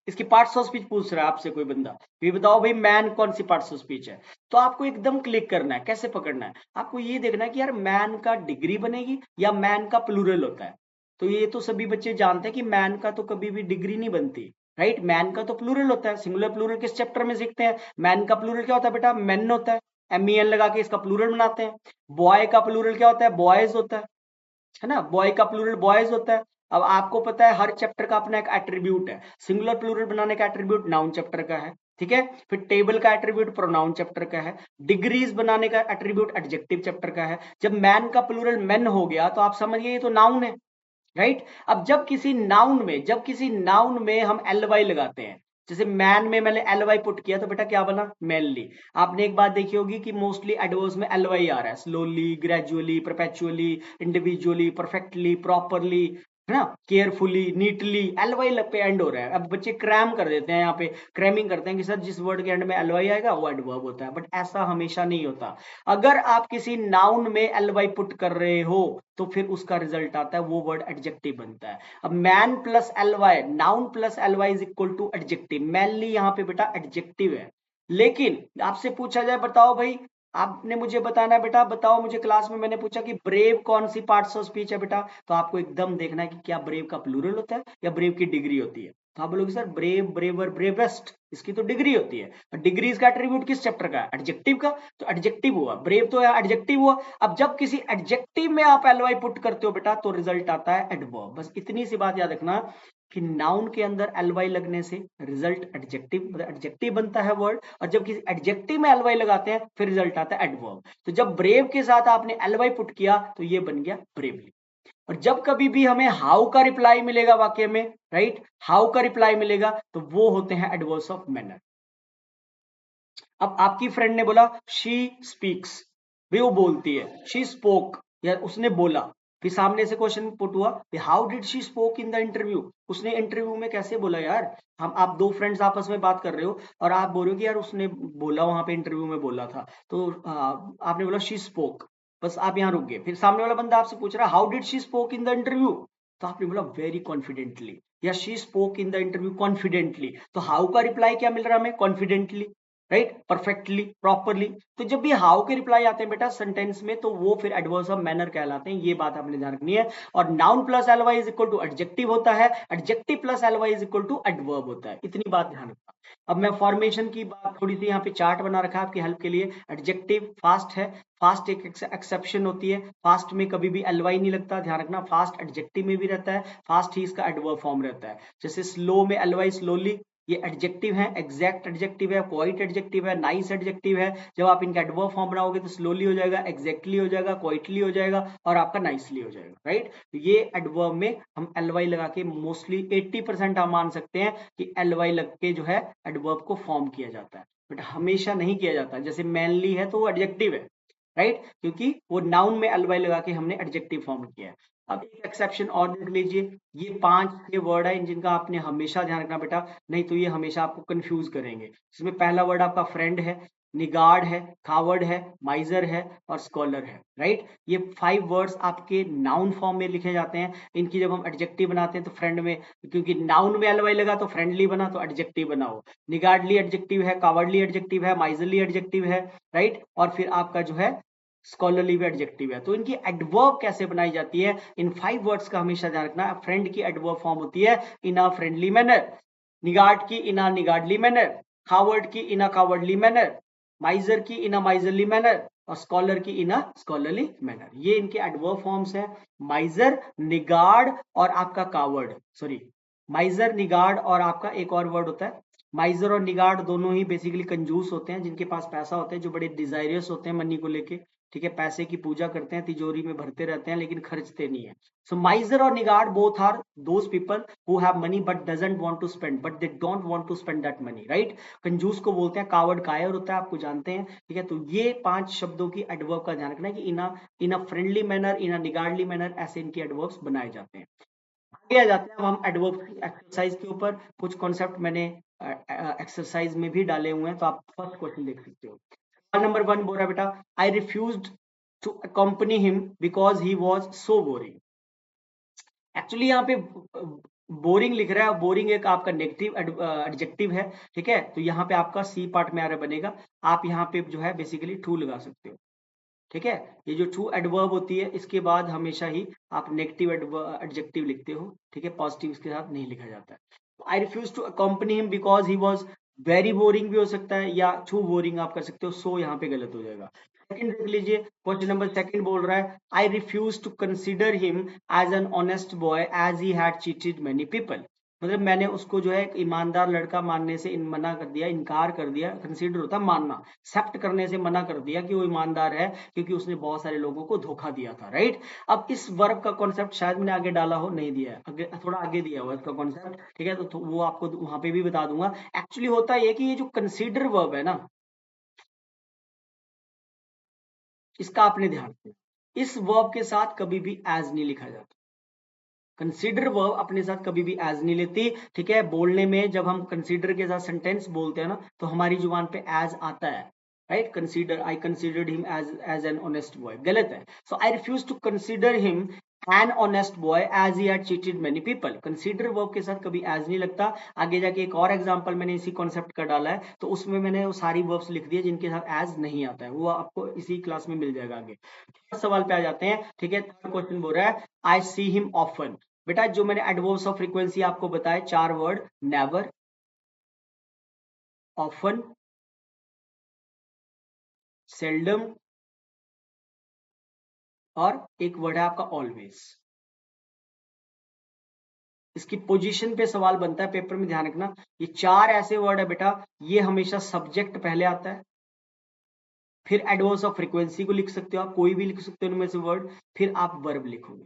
इसकी पार्ट्स ऑफ स्पीच पूछ रहा है आपसे कोई बंदा, ये बताओ भाई मैन कौन सी पार्ट्स ऑफ स्पीच है। तो आपको एकदम क्लिक करना है, कैसे पकड़ना है, आपको ये देखना है कि यार मैन का डिग्री बनेगी या मैन का प्लूरल होता है। तो ये तो सभी बच्चे जानते हैं कि मैन का तो कभी भी डिग्री नहीं बनती, राइट। मैन का तो प्लूरल होता है, सिंगुलर प्लूरल किस चैप्टर में सीखते हैं, मैन का प्लूरल क्या होता है बेटा, मेन होता है, MEN लगा के इसका प्लूरल बनाते हैं। बॉय का प्लूरल क्या होता है? बॉयज होता है ना। बॉय का प्लूरल बॉयज होता है। अब आपको पता है हर चैप्टर का अपना एक एट्रीब्यूट है। सिंगुलर प्लूरल बनाने का एट्रीब्यूट नाउन चैप्टर का है, ठीक है। फिर टेबल का एट्रीब्यूट प्रोनाउन चैप्टर का है। डिग्रीज बनाने का एट्रीब्यूट एडजेक्टिव चैप्टर का है। जब मैन का प्लूरल मेन हो गया तो आप समझिए ये तो नाउन है, राइट। अब जब किसी नाउन में हम एल वाई लगाते हैं, जैसे मैन में मैंने एल वाई पुट किया तो बेटा क्या बना? मैनली। आपने एक बात देखी होगी कि मोस्टली एडवर्ब्स में एल वाई आ रहा है, slowly, gradually, perpetually, individually, perfectly, properly, है ना, केयरफुली, नीटली, एल वाई पे एंड हो रहा है। अब बच्चे क्रैम कर देते हैं, यहाँ पे क्रैमिंग करते हैं कि सर जिस वर्ड के एंड में एल वाई आएगा वो एडवर्ब होता है, बट ऐसा हमेशा नहीं होता। अगर आप किसी नाउन में एल वाई पुट कर रहे हो तो फिर उसका रिजल्ट आता है, वो वर्ड एडजेक्टिव बनता है। अब man plus L Y, noun plus L Y is equal to adjective. Manly यहाँ पे बेटा एडजेक्टिव है। लेकिन आपसे पूछा जाए, बताओ भाई, आपने मुझे बताना है बेटा, बताओ मुझे, क्लास में मैंने पूछा कि ब्रेव कौन सी पार्ट्स ऑफ स्पीच है बेटा, तो आपको एकदम देखना है कि क्या ब्रेव का प्लूरल होता है या ब्रेव की डिग्री होती है। तो आप बोलोगे सर ब्रेव, ब्रेवर, ब्रेवेस्ट, इसकी तो डिग्री होती है। और डिग्री इसका एट्रीब्यूट किस चैप्टर का है? एडजेक्टिव का। तो एडजेक्टिव हुआ, ब्रेव तो एडजेक्टिव हुआ। अब जब किसी एडजेक्टिव में आप एलवाई पुट करते हो बेटा तो रिजल्ट आता है एडवर्ब। बस इतनी सी बात याद रखना कि नाउन के अंदर एलवाई लगने से रिजल्ट एडजेक्टिव, मतलब एडजेक्टिव बनता है वर्ड, और जब किसी एडजेक्टिव में एलवाई लगाते हैं फिर रिजल्ट आता है एडवर्ब। तो जब ब्रेव के साथ आपने एलवाई पुट किया तो ये बन गया ब्रेवली। और जब कभी भी हमें हाउ का रिप्लाई मिलेगा वाक्य में, राइट, हाउ का रिप्लाई मिलेगा तो वो होते हैं एडवर्ब्स ऑफ मैनर। अब आपकी फ्रेंड ने बोला शी स्पीक्स, भी वो बोलती है, शी स्पोक, या उसने बोला। फिर सामने से क्वेश्चन पुट हुआ, how did she spoke in the interview, उसने इंटरव्यू में कैसे बोला यार। हम आप दो फ्रेंड्स आपस में बात कर रहे हो और आप बोल रहे हो कि यार उसने बोला, वहां पे इंटरव्यू में बोला था, तो आपने बोला शी स्पोक, बस आप यहाँ रुक गए। फिर सामने वाला बंदा आपसे पूछ रहा है how did she spoke in the interview, तो आपने बोला वेरी कॉन्फिडेंटली, या she spoke in the interview confidently. तो हाउ का रिप्लाई क्या मिल रहा है हमें? Confidently, right, perfectly, properly. तो जब भी हाउ के रिप्लाई आते हैं बेटा सेंटेंस में तो वो फिर एडवर्ब्स ऑफ मैनर कहलाते हैं, ये बात आपने ध्यान रखनी है। और noun plus LY is equal to adjective होता है, adjective plus LY is equal to adverb होता है, इतनी बात ध्यान रखना। अब मैं फॉर्मेशन की बात थोड़ी सी यहाँ पे चार्ट बना रखा है आपकी हेल्प के लिए। एडजेक्टिव फास्ट है, फास्ट एक एक्सेप्शन होती है, फास्ट में कभी भी एलवाई नहीं लगता, ध्यान रखना। फास्ट एडजेक्टिव में भी रहता है, फास्ट ही इसका एडवर्ब फॉर्म रहता है। जैसे स्लो में एलवाई, स्लोली, ये एडजेक्टिव है, एग्जैक्ट एडजेक्टिव है, क्वाइट एडजेक्टिव है, नाइस एडजेक्टिव है। जब आप इनका एडवर्ब फॉर्म बनाओगे तो स्लोली हो जाएगा, एग्जैक्टली हो जाएगा, क्वाइटली हो जाएगा और आपका नाइसली हो जाएगा, राइट। ये एडवर्ब में हम एलवाई लगा के मोस्टली 80% हम मान सकते हैं कि एलवाई लग के जो है एडवर्ब को फॉर्म किया जाता है, बट हमेशा नहीं किया जाता। जैसे मैनली है तो वो एडजेक्टिव है, राइट, क्योंकि वो नाउन में एलवाई लगा के हमने एडजेक्टिव फॉर्म किया है। अब एक एक्सेप्शन और देख लीजिए, ये 5 वर्ड है जिनका आपने हमेशा ध्यान रखना बेटा, नहीं तो ये हमेशा आपको कंफ्यूज करेंगे। इसमें पहला वर्ड आपका फ्रेंड है, निगार्ड है, कावर्ड है, माइजर है और स्कॉलर है, राइट। ये 5 वर्ड्स आपके नाउन फॉर्म में लिखे जाते हैं। इनकी जब हम एडजेक्टिव बनाते हैं तो फ्रेंड में, क्योंकि नाउन में एलवाई लगा तो फ्रेंडली बना, तो एडजेक्टिव बनाओ। निगार्डली एडजेक्टिव है, कावर्डली एडजेक्टिव है, माइजरली एडजेक्टिव है, राइट। और फिर आपका जो है स्कॉलरली भी एडजेक्टिव है। तो इनकी एडवर्ब कैसे बनाई जाती है, इन 5 वर्ड्स का हमेशा ध्यान रखना। फ्रेंड की एडवर्ब फॉर्म होती है इन अ फ्रेंडली मैनर, निगार्ड की इन अ निगार्डली मैनर, कावर्ड की इन अ कावर्डली मैनर, माइजर की इन अ माइजरली मैनर और स्कॉलर की इन अ स्कॉलरली मैनर। ये इनके एडवर्ब फॉर्म्स हैं। माइजर, निगार्ड और आपका कावर्ड, सॉरी, माइजर, निगार्ड और आपका एक और वर्ड होता है। माइजर और निगार्ड दोनों ही बेसिकली कंजूस होते हैं, जिनके पास पैसा होता है, जो बड़े डिजायरियस होते हैं मनी को लेके, ठीक है, पैसे की पूजा करते हैं, तिजोरी में भरते रहते हैं लेकिन खर्चते नहीं है। सो माइजर और niggard both are those people who have money but doesn't want to spend, but they don't want to spend that money, right. कंजूस को बोलते हैं, कावर्ड कायर होता है, आपको जानते हैं, ठीक है। तो ये 5 शब्दों की एडवर्ब का ध्यान रखना है कि in a friendly manner, in a niggardly manner, ऐसे इनके एडवर्ब्स बनाए जाते हैं। आगे आ जाते हैं अब हम एडवर्ब एक्सरसाइज के ऊपर। कुछ कॉन्सेप्ट मैंने एक्सरसाइज में भी डाले हुए हैं, तो आप फर्स्ट क्वेश्चन देख सकते हो। सवाल नंबर 1 बोल रहा है बेटा, I refused to accompany him because he was so boring. Actually यहाँ पे बोरिंग लिख रहा है, बोरिंग एक आपका नेगेटिव एडजेक्टिव है, ठीक है। तो यहाँ पे आपका सी पार्ट में आ रहा बनेगा, आप यहाँ पे जो है बेसिकली टू लगा सकते हो, ठीक है। ये जो टू एडवर्ब होती है इसके बाद हमेशा ही आप नेगेटिव एडजेक्टिव लिखते हो, ठीक है, पॉजिटिव इसके साथ नहीं लिखा जाता है। I refuse to accompany him because he was very boring भी हो सकता है या टू बोरिंग आप कर सकते हो, सो यहाँ पे गलत हो जाएगा। सेकंड देख लीजिए, क्वेश्चन नंबर सेकंड बोल रहा है I refuse to consider him as an honest boy as he had cheated many people. मतलब मैंने उसको जो है एक ईमानदार लड़का मानने से मना कर दिया, इनकार कर दिया। कंसीडर होता है मानना, एक्सेप्ट करने से मना कर दिया कि वो ईमानदार है क्योंकि उसने बहुत सारे लोगों को धोखा दिया था, राइट। अब इस वर्ब का कॉन्सेप्ट शायद मैंने आगे डाला हो, नहीं दिया है, आगे थोड़ा आगे दिया हुआ इसका कॉन्सेप्ट, ठीक है। तो वो आपको वहां पे भी बता दूंगा। एक्चुअली होता है कि ये जो कंसीडर वर्ब है ना, इसका आपने ध्यान रखना, इस वर्ब के साथ कभी भी एज नहीं लिखा जाता। कंसीडर वर्ब अपने साथ कभी भी एज नहीं लेती, ठीक है। बोलने में जब हम कंसीडर के साथ सेंटेंस बोलते हैं ना, तो हमारी जुबान पे एज आता है, right. Consider, I considered him as an honest boy, गलत है। So I refuse to consider him an honest boy as he had cheated many people. Consider verb के साथ कभी एज नहीं लगता। आगे जाके एक और एग्जांपल मैंने इसी कॉन्सेप्ट का डाला है, तो उसमें मैंने वो सारी वर्ब्स लिख दी है जिनके साथ एज नहीं आता है, वो आपको इसी क्लास में मिल जाएगा आगे। सवाल पे आ जाते हैं, ठीक है। थर्ड क्वेश्चन बोल रहा है आई सी हिम ऑफन। बेटा जो मैंने एडवर्ब्स ऑफ फ्रीक्वेंसी आपको बताए, चार वर्ड, नेवर, ऑफन, सेल्डम और एक वर्ड है आपका ऑलवेज। इसकी पोजीशन पे सवाल बनता है पेपर में, ध्यान रखना। ये चार ऐसे वर्ड है बेटा, ये हमेशा सब्जेक्ट पहले आता है, फिर एडवर्ब्स ऑफ फ्रीक्वेंसी को लिख सकते हो आप, कोई भी लिख सकते हो इनमें से वर्ड, फिर आप वर्ब लिखोगे,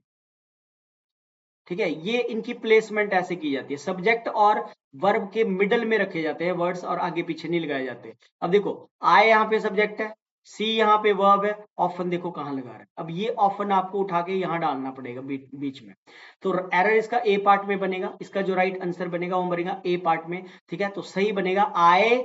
ठीक है। ये इनकी प्लेसमेंट ऐसे की जाती है, सब्जेक्ट और वर्ब के मिडल में रखे जाते हैं वर्ड्स, और आगे पीछे नहीं लगाए जाते। अब देखो, आई यहाँ पे सब्जेक्ट है, सी यहाँ पे वर्ब है, ऑफन देखो कहाँ लगा रहा है। अब ये ऑफन आपको उठा के यहाँ डालना पड़ेगा बीच में। तो एरर इसका ए पार्ट में बनेगा, इसका जो राइट आंसर बनेगा वो बनेगा ए पार्ट में, ठीक है। तो सही बनेगा आई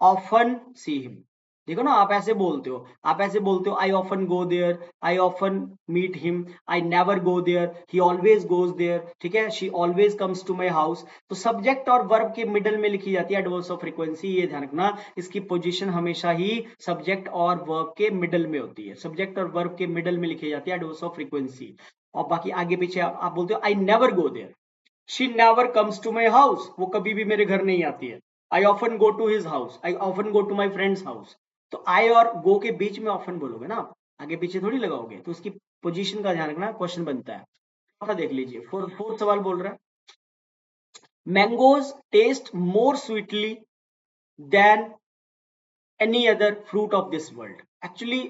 ऑफन सी हिम। देखो ना, आप ऐसे बोलते हो, आप ऐसे बोलते हो I often go there, I often meet him, I never go there, he always goes there, ठीक है, she always comes to my house. तो सब्जेक्ट और वर्ब के मिडल में लिखी जाती है एडवर्ब्स ऑफ फ्रीक्वेंसी, ये ध्यान रखना। इसकी पोजीशन हमेशा ही सब्जेक्ट और वर्ब के मिडल में होती है, सब्जेक्ट और वर्ब के मिडल में लिखी जाती है एडवर्ब्स ऑफ फ्रीक्वेंसी। और बाकी आगे पीछे आप बोलते हो I never go there, she never comes to my house, वो कभी भी मेरे घर नहीं आती है। I often go to his house, I often go to my friend's house. तो आई और गो के बीच में ऑफन बोलोगे ना आप, आगे पीछे थोड़ी लगाओगे, तो उसकी पोजीशन का ध्यान रखना, क्वेश्चन बनता है। चौथा देख लीजिए, फोर्थ सवाल बोल रहा है mangoes taste more sweetly than any other fruit of this world. Actually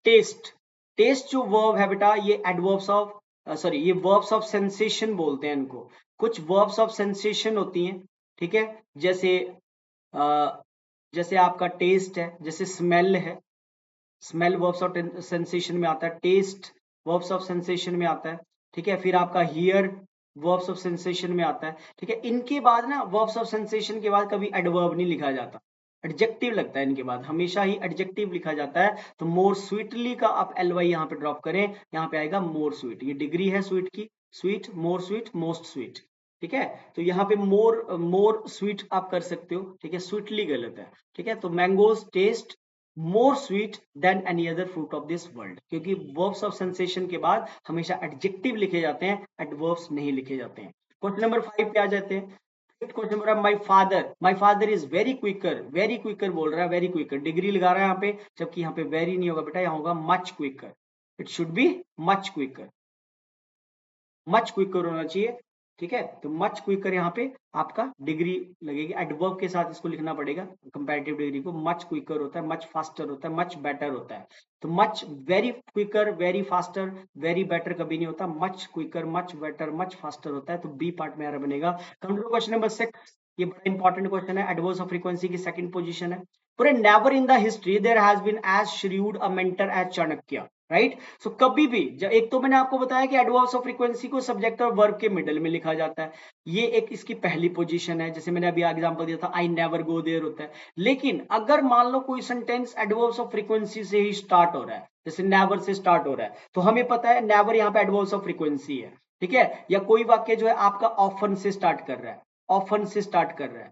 taste, taste जो वर्ब है बेटा, ये एडवर्ब्स ऑफ सॉरी, ये वर्ब्स ऑफ सेंसेशन बोलते हैं इनको। कुछ वर्ब्स ऑफ सेंसेशन होती हैं, ठीक है। जैसे जैसे आपका टेस्ट है, जैसे स्मेल है, स्मेल वर्ब्स ऑफ सेंसेशन में आता है, टेस्ट वर्ब्स ऑफ सेंसेशन में आता है, ठीक है। फिर आपका हियर वर्ब्स ऑफ सेंसेशन में आता है, ठीक है। इनके बाद ना वर्ब्स ऑफ सेंसेशन के बाद कभी एडवर्ब नहीं लिखा जाता, एडजेक्टिव लगता है इनके बाद, हमेशा ही एडजेक्टिव लिखा जाता है। तो मोर स्वीटली का आप एल वाई यहाँ पे ड्रॉप करें, यहाँ पे आएगा मोर स्वीट, ये डिग्री है स्वीट की, sweet, more sweet, most sweet, ठीक है। तो यहाँ पे मोर, मोर स्वीट आप कर सकते हो, ठीक है। स्वीटली गलत है, ठीक है। तो mangoes taste more sweet than any other fruit of this world, क्योंकि वर्ब्स ऑफ सेंसेशन के बाद हमेशा एडजेक्टिव लिखे जाते हैं, एडवर्ब्स नहीं लिखे जाते हैं। क्वेश्चन नंबर 5 पे आ जाते हैं। क्वेश्चन बोल रहा है my father is very quicker, very quicker बोल रहा है, वेरी क्विकर डिग्री लगा रहा है यहाँ पे, जबकि यहाँ पे वेरी नहीं होगा बेटा, यहाँ होगा much quicker, it should be much quicker, much quicker होना चाहिए, ठीक है। तो मच क्विकर यहाँ पे आपका डिग्री लगेगी, एडवर्ब के साथ इसको लिखना पड़ेगा कंपैरेटिव डिग्री को। मच क्विकर होता है, मच फास्टर होता है, मच बेटर होता है। तो much, very quicker, very faster, very better कभी नहीं होता, much quicker, much better, much faster होता है। तो बी पार्ट में बनेगा। कम टू क्वेश्चन नंबर 6, ये बड़ा इंपॉर्टेंट क्वेश्चन है, एडवर्ब्स ऑफ फ्रीक्वेंसी की सेकंड पोजीशन है। पूरे never in the history there has been as shrewd a mentor as Chanakya, right. So कभी भी, एक तो मैंने आपको बताया कि एडवर्ब्स ऑफ फ्रीक्वेंसी को सब्जेक्ट और वर्ब के मिडल में लिखा जाता है, ये एक इसकी पहली पोजीशन है। जैसे मैंने अभी एग्जांपल दिया था, आई नेवर गो देयर होता है। लेकिन अगर मान लो कोई सेंटेंस एडवर्ब्स ऑफ फ्रीक्वेंसी से ही स्टार्ट हो रहा है, जैसे नेवर से स्टार्ट हो रहा है, तो हमें पता है नेवर यहाँ पे एडवर्ब्स ऑफ फ्रीक्वेंसी है, ठीक है। या कोई वाक्य जो है आपका ऑफन से स्टार्ट कर रहा है, ऑफन से स्टार्ट कर रहा है,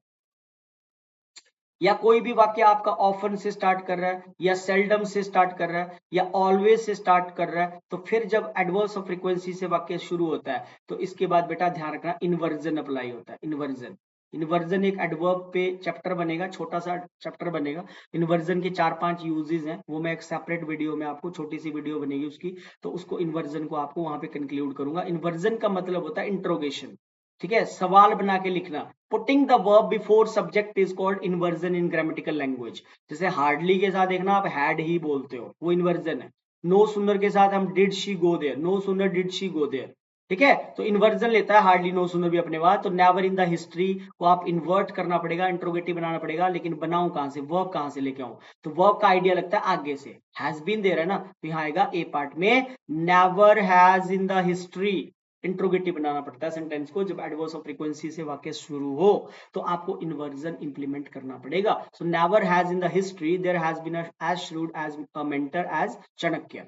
या कोई भी वाक्य आपका ऑफन से स्टार्ट कर रहा है, या सेल्डम से स्टार्ट कर रहा है, या ऑलवेज से स्टार्ट कर रहा है, तो फिर जब एडवर्ब्स ऑफ फ्रीक्वेंसी से वाक्य शुरू होता है, तो इसके बाद बेटा ध्यान रखना इन्वर्जन अप्लाई होता है, इन्वर्जन। इन्वर्जन एक एडवर्ब पे चैप्टर बनेगा, छोटा सा चैप्टर बनेगा। इन्वर्जन के 4-5 यूजेस हैं, वो मैं एक सेपरेट वीडियो में आपको, छोटी सी वीडियो बनेगी उसकी, तो उसको इन्वर्जन को आपको वहां पे कंक्लूड करूंगा। इन्वर्जन का मतलब होता है इंट्रोगेशन, ठीक है, सवाल बना के लिखना। Putting the verb before subject is called inversion in grammatical language. जैसे हार्डली के साथ देखना आप हैड ही बोलते हो, वो इन्वर्जन है। नो सुनर के साथ हम did she go there, no sooner did she go there, ठीक है, तो इन्वर्जन लेता है हार्डली नो सुनर भी अपने बाद। तो नेवर इन द हिस्ट्री को आप इन्वर्ट करना पड़ेगा, इंट्रोगेटिव बनाना पड़ेगा, लेकिन बनाऊं कहां से, वर्ब कहां से लेके आऊं? तो वर्ब का आइडिया लगता है आगे से, हैज बीन दे रहा है ना, तो यहाँ आएगा ए पार्ट में, never has in the history. Interrogative बनाना पड़ता है सेंटेंस को जब एडवर्स ऑफ फ्रीक्वेंसी से वाक्य शुरू हो, तो आपको इन्वर्जन इंप्लीमेंट करना पड़ेगा। So never has in the history there has been as shrewd as a mentor as Chanakya.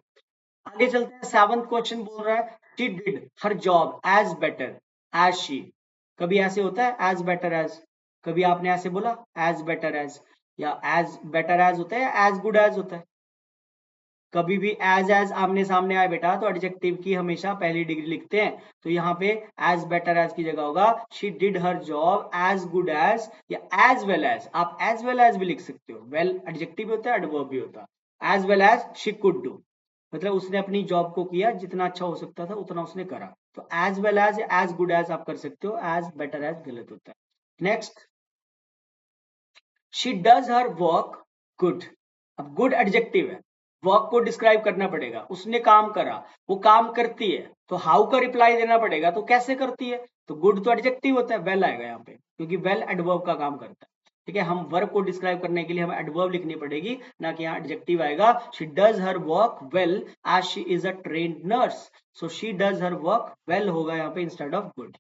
आगे चलते हैं, 7th क्वेश्चन बोल रहा है she did her job as better as she. कभी ऐसे होता है एज बेटर एज, कभी आपने ऐसे बोला एज बेटर एज, या एज बेटर एज होता है या एज गुड एज होता है? कभी भी एज आमने सामने आए बेटा तो एडजेक्टिव की हमेशा पहली डिग्री लिखते हैं, तो यहाँ पे एज बेटर एज की जगह होगा she did her job as good as, या एज वेल एज। आप एज वेल एज भी लिख सकते हो, वेल एडजेक्टिव भी होता है, एडवर्ब भी होता है। As well as she could do, मतलब उसने अपनी जॉब को किया, जितना अच्छा हो सकता था उतना उसने करा। तो एज वेल एज या एज गुड एज आप कर सकते हो, एज बेटर एज गलत होता है। Next, she does her work good. अब गुड एडजेक्टिव है, वर्क को डिस्क्राइब करना पड़ेगा, उसने काम करा, वो काम करती है, तो हाउ का रिप्लाई देना पड़ेगा, तो कैसे करती है, तो गुड तो एडजेक्टिव होता है, वेल आएगा यहाँ पे, क्योंकि वेल एडवर्ब का काम करता है। ठीक है, हम वर्क को डिस्क्राइब करने के लिए हमें एडवर्ब लिखनी पड़ेगी, ना कि यहाँ एडजेक्टिव आएगा। She does her work well as she is a trained nurse, so she does her work well होगा यहाँ पे इंस्टेड ऑफ गुड।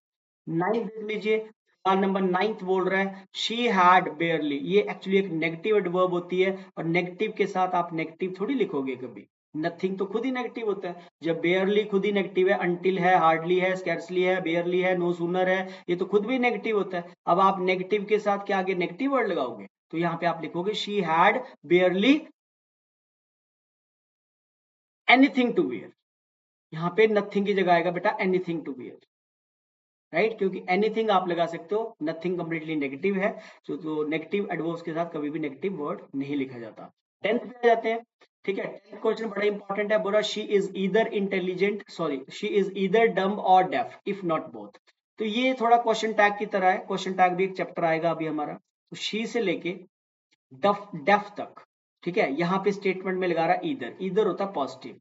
9 देख लीजिए, सवाल नंबर 9 बोल रहा है शी हैड बेयरली। ये एक्चुअली एक नेगेटिव एडवर्ब होती है, और नेगेटिव के साथ आप नेगेटिव थोड़ी लिखोगे कभी, नथिंग तो खुद ही नेगेटिव होता है। जब बेयरली खुद ही नेगेटिव है, अंटिल है, हार्डली है, स्कैर्सली है, बेयरली है, नो सूनर है, ये तो खुद भी नेगेटिव होता है। अब आप नेगेटिव के साथ क्या आगे नेगेटिव वर्ड लगाओगे, तो यहाँ पे आप लिखोगे she had barely anything to wear. यहाँ पे नथिंग की जगह आएगा बेटा एनीथिंग टू वियर, राइट, क्योंकि एनीथिंग आप लगा सकते हो, नथिंग कंप्लीटली नेगेटिव है, तो नेगेटिव एडवर्ब्स के साथ कभी भी नेगेटिव वर्ड नहीं लिखा जाता। 10th पे आ जाते हैं, ठीक है। 10th क्वेश्चन बड़ा इंपॉर्टेंट है, बोला she is either intelligent, sorry she is either डम और डेफ इफ नॉट बोथ। तो ये थोड़ा क्वेश्चन टैग की तरह है, क्वेश्चन टैग भी एक चैप्टर आएगा अभी हमारा, तो शी से लेके डफ डेफ तक, ठीक है, यहाँ पे स्टेटमेंट में लगा रहा ईदर, ईदर होता है पॉजिटिव,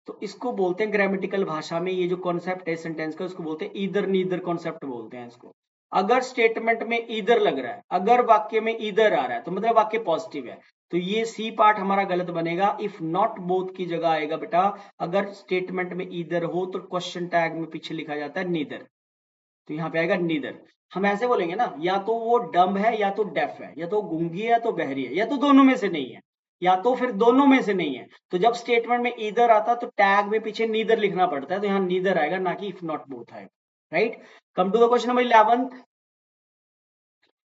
तो इसको बोलते हैं ग्रामेटिकल भाषा में, ये जो कॉन्सेप्ट है सेंटेंस का, उसको बोलते हैं ईदर नीदर कॉन्सेप्ट बोलते हैं इसको। अगर स्टेटमेंट में ईदर लग रहा है, अगर वाक्य में ईदर आ रहा है, तो मतलब वाक्य पॉजिटिव है, तो ये सी पार्ट हमारा गलत बनेगा। इफ नॉट बोथ की जगह आएगा बेटा, अगर स्टेटमेंट में ईदर हो तो क्वेश्चन टैग में पीछे लिखा जाता है नीदर, तो यहाँ पे आएगा नीदर। हम ऐसे बोलेंगे ना, या तो वो डम्ब है या तो डेफ है, या तो गूंगी है या तो बहरी है, या तो दोनों में से नहीं है, या तो फिर दोनों में से नहीं है। तो जब स्टेटमेंट में ईदर आता तो टैग में पीछे नीदर लिखना पड़ता है, तो यहाँ नीदर आएगा, ना कि इफ नॉट बोथ आएगा, right. Come to the question number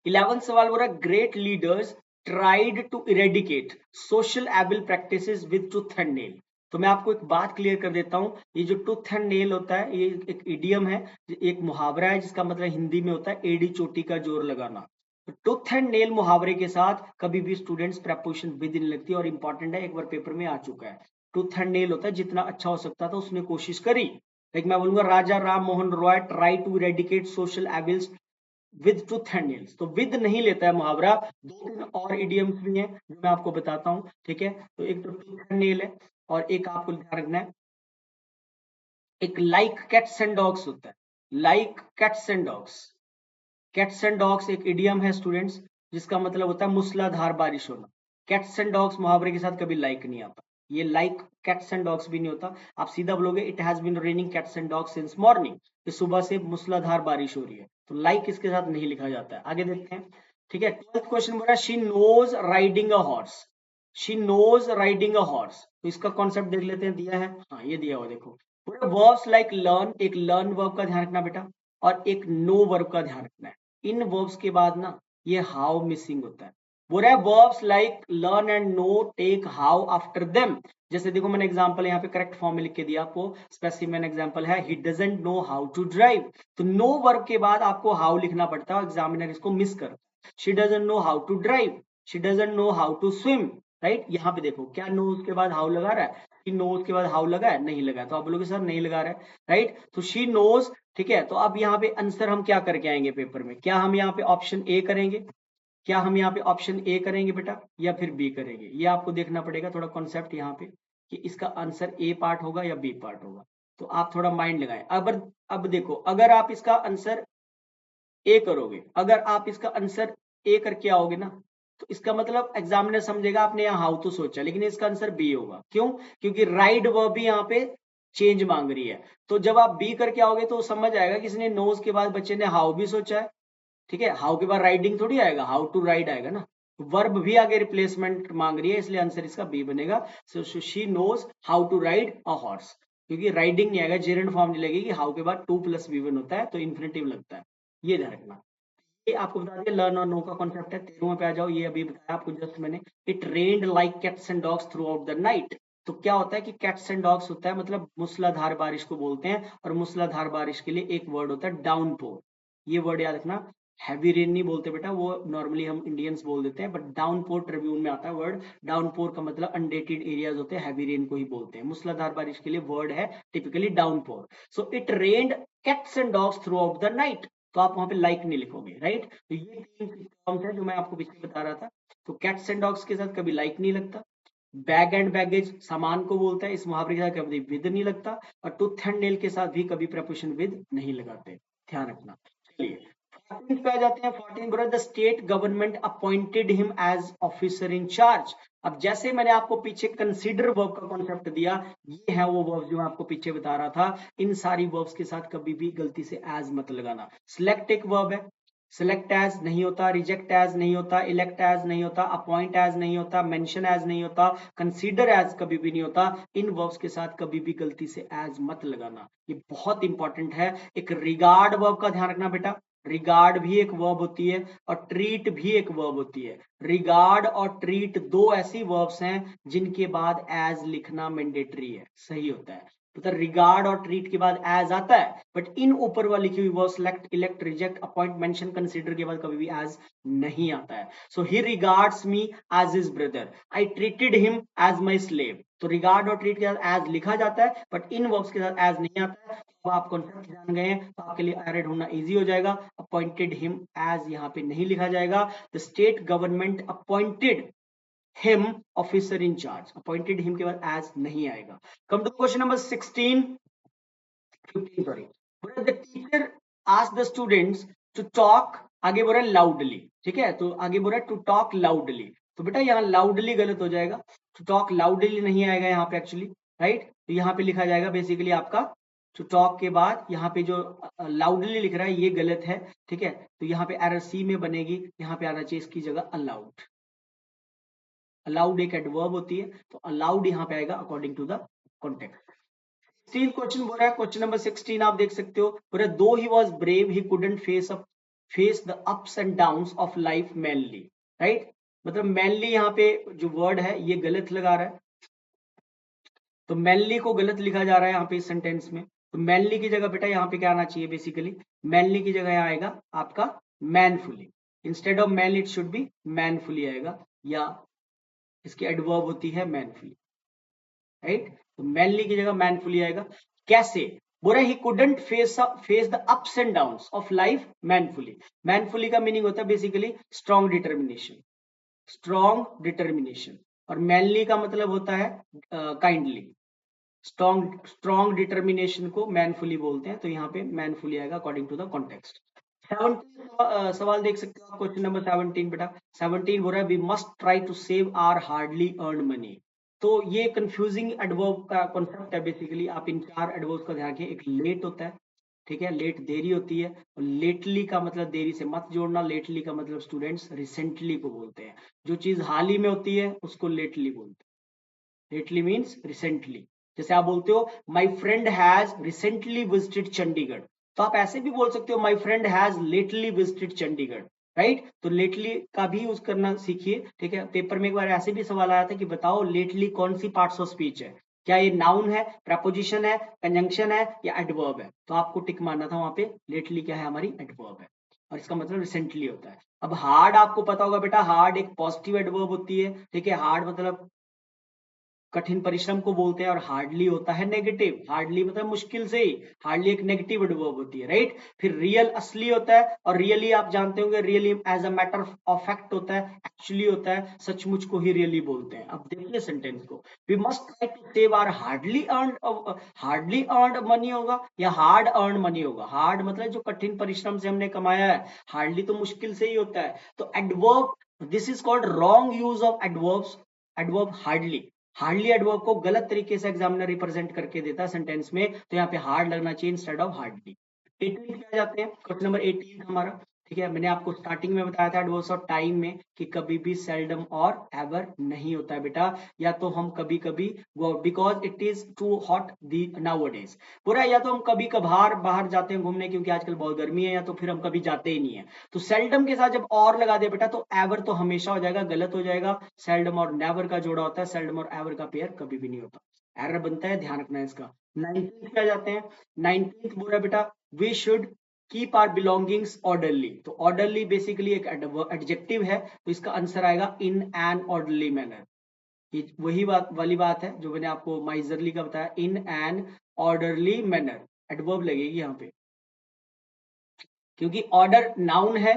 11th सवाल बोल रहा है great leaders tried to eradicate social evil practices with tooth and nail. तो मैं आपको एक बात क्लियर कर देता हूं, ये जो टूथ एंड नेल होता है, ये एक इडियम है, एक मुहावरा है, जिसका मतलब हिंदी में होता है एड़ी चोटी का जोर लगाना। टूथ एंड नेल मुहावरे के साथ कभी भी स्टूडेंट्स प्रेपोजिशन विद इन लगती है, और इंपॉर्टेंट है, एक बार पेपर में आ चुका है। टूथ एंड नेल होता है जितना अच्छा हो सकता था उसने कोशिश करी, लाइक मैं बोलूंगा Raja Ram Mohan Roy try to eradicate social evils with tooth and nails, तो विद नहीं लेता है मुहावरा। 2-3 और इडियम्स भी हैं जो मैं आपको बताता हूँ, ठीक है। तो एक तो टूथ एंड नेल है, और एक आपको ध्यान रखना है, एक लाइक कैट्स एंड डॉग्स होता है, like cats and dogs. Cats and dogs एक इडियम है स्टूडेंट्स, जिसका मतलब होता है मूसलाधार बारिश होना। कैट्स एंड डॉग्स मुहावरे के साथ कभी लाइक नहीं आता, ये लाइक कैट्स एंड डॉग्स भी नहीं होता। आप सीधा बोलोगे it has been raining cats and dogs since morning, कि सुबह से मूसलाधार बारिश हो रही है, तो लाइक इसके साथ नहीं लिखा जाता है। आगे देखते हैं, ठीक है। 12th क्वेश्चन बोल रहा है she knows riding a horse, she knows riding a horse, तो इसका कॉन्सेप्ट देख लेते हैं, दिया है, हाँ ये दिया हुआ देखो, पूरे वर्ब्स लाइक लर्न, एक लर्न वर्ब का ध्यान रखना बेटा, और एक नो वर्ब का ध्यान रखना है। इन वर्ब्स के बाद ना ये हाउ मिसिंग होता है, बोल रहा है verbs like learn and know take how after them. जैसे देखो मैंने एग्जांपल यहाँ पे करेक्ट फॉर्म में लिख के दिया आपको, स्पेसिफिक एग्जांपल है, he doesn't know how to drive. तो नो वर्ब के बाद आपको हाउ लिखना पड़ता है, एग्जामिनर इसको मिस कर। She doesn't know how to drive, she doesn't know how to swim, right. यहाँ पे देखो क्या नोज के बाद हाउ लगा रहा है, शी नोज के बाद हाउ लगा है, नहीं लगा है, तो आप बोलोगे सर नहीं लगा रहा है, राइट। तो शी नोज, ठीक है। तो अब यहाँ पे आंसर हम क्या करके आएंगे पेपर में, क्या हम यहाँ पे ऑप्शन ए करेंगे, क्या हम यहाँ पे ऑप्शन ए करेंगे बेटा, या फिर बी करेंगे, ये आपको देखना पड़ेगा थोड़ा कॉन्सेप्ट यहाँ पे, कि इसका आंसर ए पार्ट होगा या बी पार्ट होगा। तो आप थोड़ा माइंड लगाएं। अब देखो, अगर आप इसका आंसर ए करोगे, अगर आप इसका आंसर ए करके आओगे ना, तो इसका मतलब एग्जामिनर समझेगा आपने यहाँ हाउ तो सोचा, लेकिन इसका आंसर बी होगा। क्यों? क्योंकि राइट वर्ब भी यहाँ पे चेंज मांग रही है। तो जब आप बी करके आओगे तो समझ आएगा कि इसने नोज के बाद बच्चे ने हाउ भी सोचा है, ठीक है। हाउ के बाद राइडिंग थोड़ी आएगा, हाउ टू राइड आएगा ना। वर्ब भी आगे रिप्लेसमेंट मांग रही है, इसलिए आंसर इसका बी बनेगा। So she knows how to ride a horse, क्योंकि राइडिंग नहीं आएगा, जेरेंड फॉर्म नहीं लगेगी, हाउ के बाद टू प्लस वी1 होता है, तो इन्फिनेटिव लगता है। ये ध्यान रखना। ये आपको बता दिया लर्न और नो का कॉन्सेप्ट है। 13वें पे आ जाओ, ये अभी बताया आपको जस्ट मैंने। It rained like cats and dogs through out the night. तो क्या होता है कि कैट्स एंड डॉग्स होता है मतलब मूसलाधार बारिश को बोलते हैं, और मूसलाधार बारिश के लिए एक वर्ड होता है डाउनपोर। ये वर्ड याद रखना। हैवी रेन नहीं बोलते बेटा, वो नॉर्मली हम इंडियंस बोल देते हैं, बट डाउनपोर ट्रिब्यून में आता है वर्ड। डाउनपोर का मतलब अनडेटेड एरियाज होते हैं, हैवी रेन को ही बोलते हैं। मूसलाधार बारिश के लिए वर्ड है typically downpour. So it rained cats and dogs through out the night. तो आप वहां पे लाइक नहीं लिखोगे, राइट। तो ये तीन टर्म्स है जो मैं आपको पीछे बता रहा था। तो कैट्स एंड डॉग्स के साथ कभी लाइक नहीं लगता। बैग एंड बैगेज सामान को बोलता है, इस मुहावरे के साथ कभी विद नहीं लगता। और टूथ एंड नेल के साथ भी कभी प्रपोजिशन विद नहीं लगाते, ध्यान रखना। चलिए 14 पे आ जाते हैं। 14 बोला the state government appointed him as officer in charge. अब जैसे मैंने आपको पीछे कंसीडर वर्ब का कॉन्सेप्ट दिया, ये है वो वर्ब जो मैं आपको पीछे बता रहा था। इन सारी वर्ब्स के साथ कभी भी गलती से एज मत लगाना। सिलेक्ट एक वर्ब है, सिलेक्ट एज नहीं होता, रिजेक्ट एज नहीं होता, इलेक्ट एज नहीं होता, अपॉइंट एज नहीं होता, मेंशन एज नहीं होता, कंसीडर एज कभी भी नहीं होता। इन वर्ब्स के साथ कभी भी गलती से एज मत लगाना, ये बहुत इंपॉर्टेंट है। एक रिगार्ड वर्ब का ध्यान रखना बेटा, रिगार्ड भी एक वर्ब होती है और ट्रीट भी एक वर्ब होती है। रिगार्ड और ट्रीट दो ऐसी वर्ब्स हैं जिनके बाद एज लिखना मैंडेटरी है, सही होता है। तो रिगार्ड और ट्रीट के बाद एज आता है, बट इन ऊपर वाली लिखी हुई verb select, elect, reject, appoint, mention, consider के बाद कभी भी एज नहीं आता है। So he regards me as his brother, I treated him as my slave. तो रिगार्ड और ट्रीट के साथ एज लिखा जाता है, बट इन वर्ब्स के साथ एज नहीं आता है। तो आप कॉन्सेप्ट जान गए हैं तो आपके लिए एरे ढूंढना इजी हो जाएगा। अपॉइंटेड हिम एज यहाँ पे नहीं लिखा जाएगा। The state government appointed him officer in charge, appointed him के बाद एज नहीं आएगा। Come to question number 16 15 sorry. The teacher asked the students to talk, आगे बोल रहा है लाउडली, ठीक है। तो आगे बोल रहा है टू टॉक लाउडली। तो बेटा यहाँ लाउडली गलत हो जाएगा, टू टॉक लाउडली नहीं आएगा यहाँ पे एक्चुअली, राइट। तो यहाँ पे लिखा जाएगा बेसिकली आपका टू टॉक के बाद यहाँ पे जो लाउडली लिख रहा है ये गलत है, ठीक है। तो यहाँ पे एरर सी में बनेगी, यहाँ पे आना चाहिए इसकी जगह अलाउड। अलाउड एक एडवर्ब होती है, तो अलाउड यहाँ पे आएगा according to the context. 16 question बोल रहा है, क्वेश्चन नंबर 16 आप देख सकते हो, बोल रहा है though he was brave he couldn't face the ups and downs of life manly, right. मतलब मैनली यहाँ पे जो वर्ड है ये गलत लगा रहा है, तो मैनली को गलत लिखा जा रहा है यहाँ पे इस सेंटेंस में। तो मैनली की जगह बेटा यहाँ पे क्या आना चाहिए, बेसिकली मैनली की जगह यहाँ आएगा आपका manfully. Instead of manly it should be manfully आएगा, या इसकी एडवर्ब होती है मैनफुली, राइट। तो मैनली की जगह मैनफुली आएगा। कैसे? बोल रहा है he couldn't face the ups and downs of life manfully. Manfully का मीनिंग होता है basically strong determination, strong determination. और मैनली का मतलब होता है काइंडली। स्ट्रॉन्ग डिटर्मिनेशन को मैनफुली बोलते हैं, तो यहाँ पे मैनफुली आएगा अकॉर्डिंग टू द कॉन्टेक्स्ट। 17 सवाल देख सकते हो, क्वेश्चन नंबर 17 बेटा। 17 बोल रहा है we must try to save our hardly earn money. तो ये कंफ्यूजिंग एडवर्ब का कॉन्सेप्ट है बेसिकली। आप इन चार एडवर्ब का ध्यान रखिए। एक लेट होता है, ठीक है, लेट देरी होती है। और लेटली का मतलब देरी से मत जोड़ना, लेटली का मतलब स्टूडेंट्स रिसेंटली को बोलते हैं। जो चीज हाल ही में होती है उसको लेटली बोलते हैं। Lately means recently. जैसे आप बोलते हो my friend has recently visited Chandigarh, तो आप ऐसे भी बोल सकते हो my friend has lately visited Chandigarh, right. तो लेटली का भी यूज करना सीखिए, ठीक है। पेपर में एक बार ऐसे भी सवाल आया था कि बताओ लेटली कौन सी पार्ट्स ऑफ स्पीच है, क्या ये नाउन है, प्रपोजिशन है, कंजंक्शन है या एडवर्ब है। तो आपको टिक मारना था वहां पे, लेटली क्या है हमारी, एडवर्ब है, और इसका मतलब रिसेंटली होता है। अब हार्ड आपको पता होगा बेटा, हार्ड एक पॉजिटिव एडवर्ब होती है, ठीक है। हार्ड मतलब कठिन परिश्रम को बोलते हैं, और हार्डली होता है नेगेटिव, हार्डली मतलब मुश्किल से ही, हार्डली एक नेगेटिव एडवर्ब होती है, राइट। फिर रियल असली होता है, और रियली आप जानते होंगे, really as a matter of fact होता है, एक्चुअली होता है, सचमुच को ही रियली बोलते हैं। अब देखिए सेंटेंस को, we must try to save our hardly earn money होगा या हार्ड अर्न मनी होगा। हार्ड मतलब जो कठिन परिश्रम से हमने कमाया है, हार्डली तो मुश्किल से ही होता है। तो adverb, this is called wrong use of adverbs, adverb hardly, hardly adverb को गलत तरीके से एग्जामिनर रिप्रेजेंट करके देता है सेंटेंस में, तो यहाँ पे हार्ड लगना चाहिए इंस्टेड ऑफ हार्डली। 18 पे आ जाते हैं, क्वेश्चन नंबर 18 हमारा, ठीक है। मैंने आपको स्टार्टिंग में बताया था एडवर्ब्स ऑफ टाइम में कि कभी भी सेल्डम और एवर नहीं होता है बेटा, या तो हम कभी कभी, because it is too hot the nowadays, पूरा, या तो हम कभी कभार बाहर जाते हैं घूमने क्योंकि आजकल बहुत गर्मी है, या तो फिर हम कभी जाते ही नहीं है। तो सेल्डम के साथ जब और लगा दे बेटा, तो एवर तो हमेशा हो जाएगा, गलत हो जाएगा। सेल्डम और नेवर का जोड़ा होता है, सेल्डम और एवर का पेयर कभी भी नहीं होता, एरर बनता है, ध्यान रखना है इसका। 19 पे आ जाते हैं। 19 बोल रहा है बेटा, we should keep our belongings orderly. तो ऑर्डरली बेसिकली एक एडजेक्टिव है, तो इसका आंसर आएगा इन एन ऑर्डरली मैनर। ये वही बात वाली बात है जो मैंने आपको माइजरली का बताया, in an orderly manner, adverb लगेगी यहाँ पे, क्योंकि ऑर्डर नाउन है,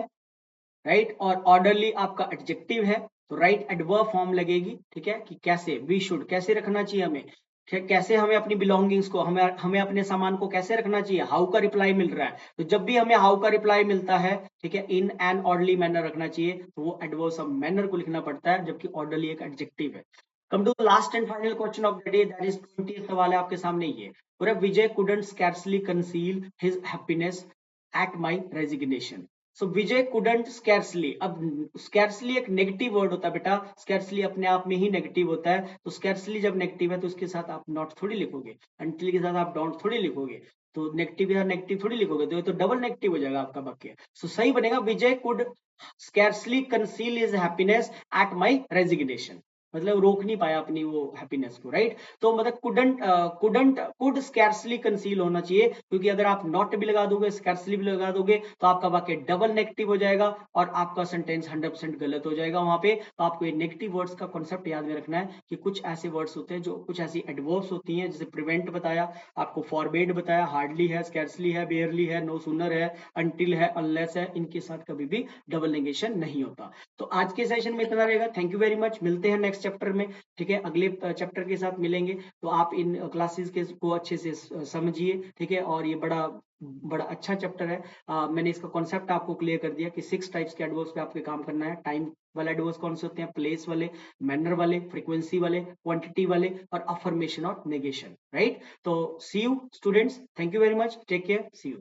राइट, और ऑर्डरली आपका एडजेक्टिव है, तो राइट एडवर्ब फॉर्म लगेगी, ठीक है। कि कैसे, वी शुड कैसे रखना चाहिए हमें, कैसे हमें अपनी बिलोंगिंग्स को, हमें हमें अपने सामान को कैसे रखना चाहिए, हाउ का रिप्लाई मिल रहा है, तो जब भी हमें हाउ का रिप्लाई मिलता है, ठीक है, इन एन ऑर्डरली मैनर रखना चाहिए, तो वो एडवर्ब ऑफ मैनर को लिखना पड़ता है, जबकि ऑर्डरली एक एडजेक्टिव है। Come to last and final question of the day, that is 20 सवाल है आपके सामने, ये पूरा, Vijay couldn't scarcely conceal his happiness at my resignation. So Vijay couldn't scarcely, अब स्कैर्सली एक नेगेटिव वर्ड होता है बेटा, स्कैर्सली अपने आप में ही नेगेटिव होता है, तो स्कैर्सली जब नेगेटिव है तो उसके साथ आप नॉट थोड़ी लिखोगे, अंटिल के साथ आप डोंट थोड़ी लिखोगे, तो नेगेटिव या नेगेटिव थोड़ी लिखोगे, तो ये तो डबल नेगेटिव हो जाएगा आपका वाक्य। सो सही बनेगा, Vijay could scarcely conceal his happiness at my resignation, मतलब रोक नहीं पाया अपनी वो हैप्पीनेस को, राइट। तो मतलब कुड स्कैर्सली कंसील होना चाहिए, क्योंकि अगर आप नॉट भी लगा दोगे, स्कैर्सली भी लगा दोगे, तो आपका वाक्य डबल नेगेटिव हो जाएगा, और आपका सेंटेंस 100% गलत हो जाएगा वहां पे। तो आपको ये नेगेटिव वर्ड्स का कॉन्सेप्ट याद में रखना है कि कुछ ऐसे वर्ड्स होते हैं, जो कुछ ऐसी एडवर्ब्स होती हैं, जैसे प्रिवेंट बताया, आपको फॉरबेड बताया, हार्डली है, स्कैर्सली है, बेयरली है, नो सूनर है, अंटिल है, अनलेस है, इनके साथ कभी भी डबल नेगेशन नहीं होता। तो आज के सेशन में इतना रहेगा, थैंक यू वेरी मच, मिलते हैं नेक्स्ट चैप्टर में, ठीक है, अगले चैप्टर के साथ मिलेंगे। तो आप इन क्लासेस के को अच्छे से समझिए, ठीक है, और ये बड़ा बड़ा अच्छा चैप्टर है। मैंने इसका कॉन्सेप्ट आपको क्लियर कर दिया कि 6 टाइप्स के एडवर्ब्स पे आपके काम करना है। टाइम वाले एडवर्ब्स कौन से होते हैं, प्लेस वाले, मैनर वाले, फ्रीक्वेंसी वाले, क्वांटिटी वाले, और अफर्मेशन और नेगेशन, राइट। तो see you students, thank you very much, take care, see you.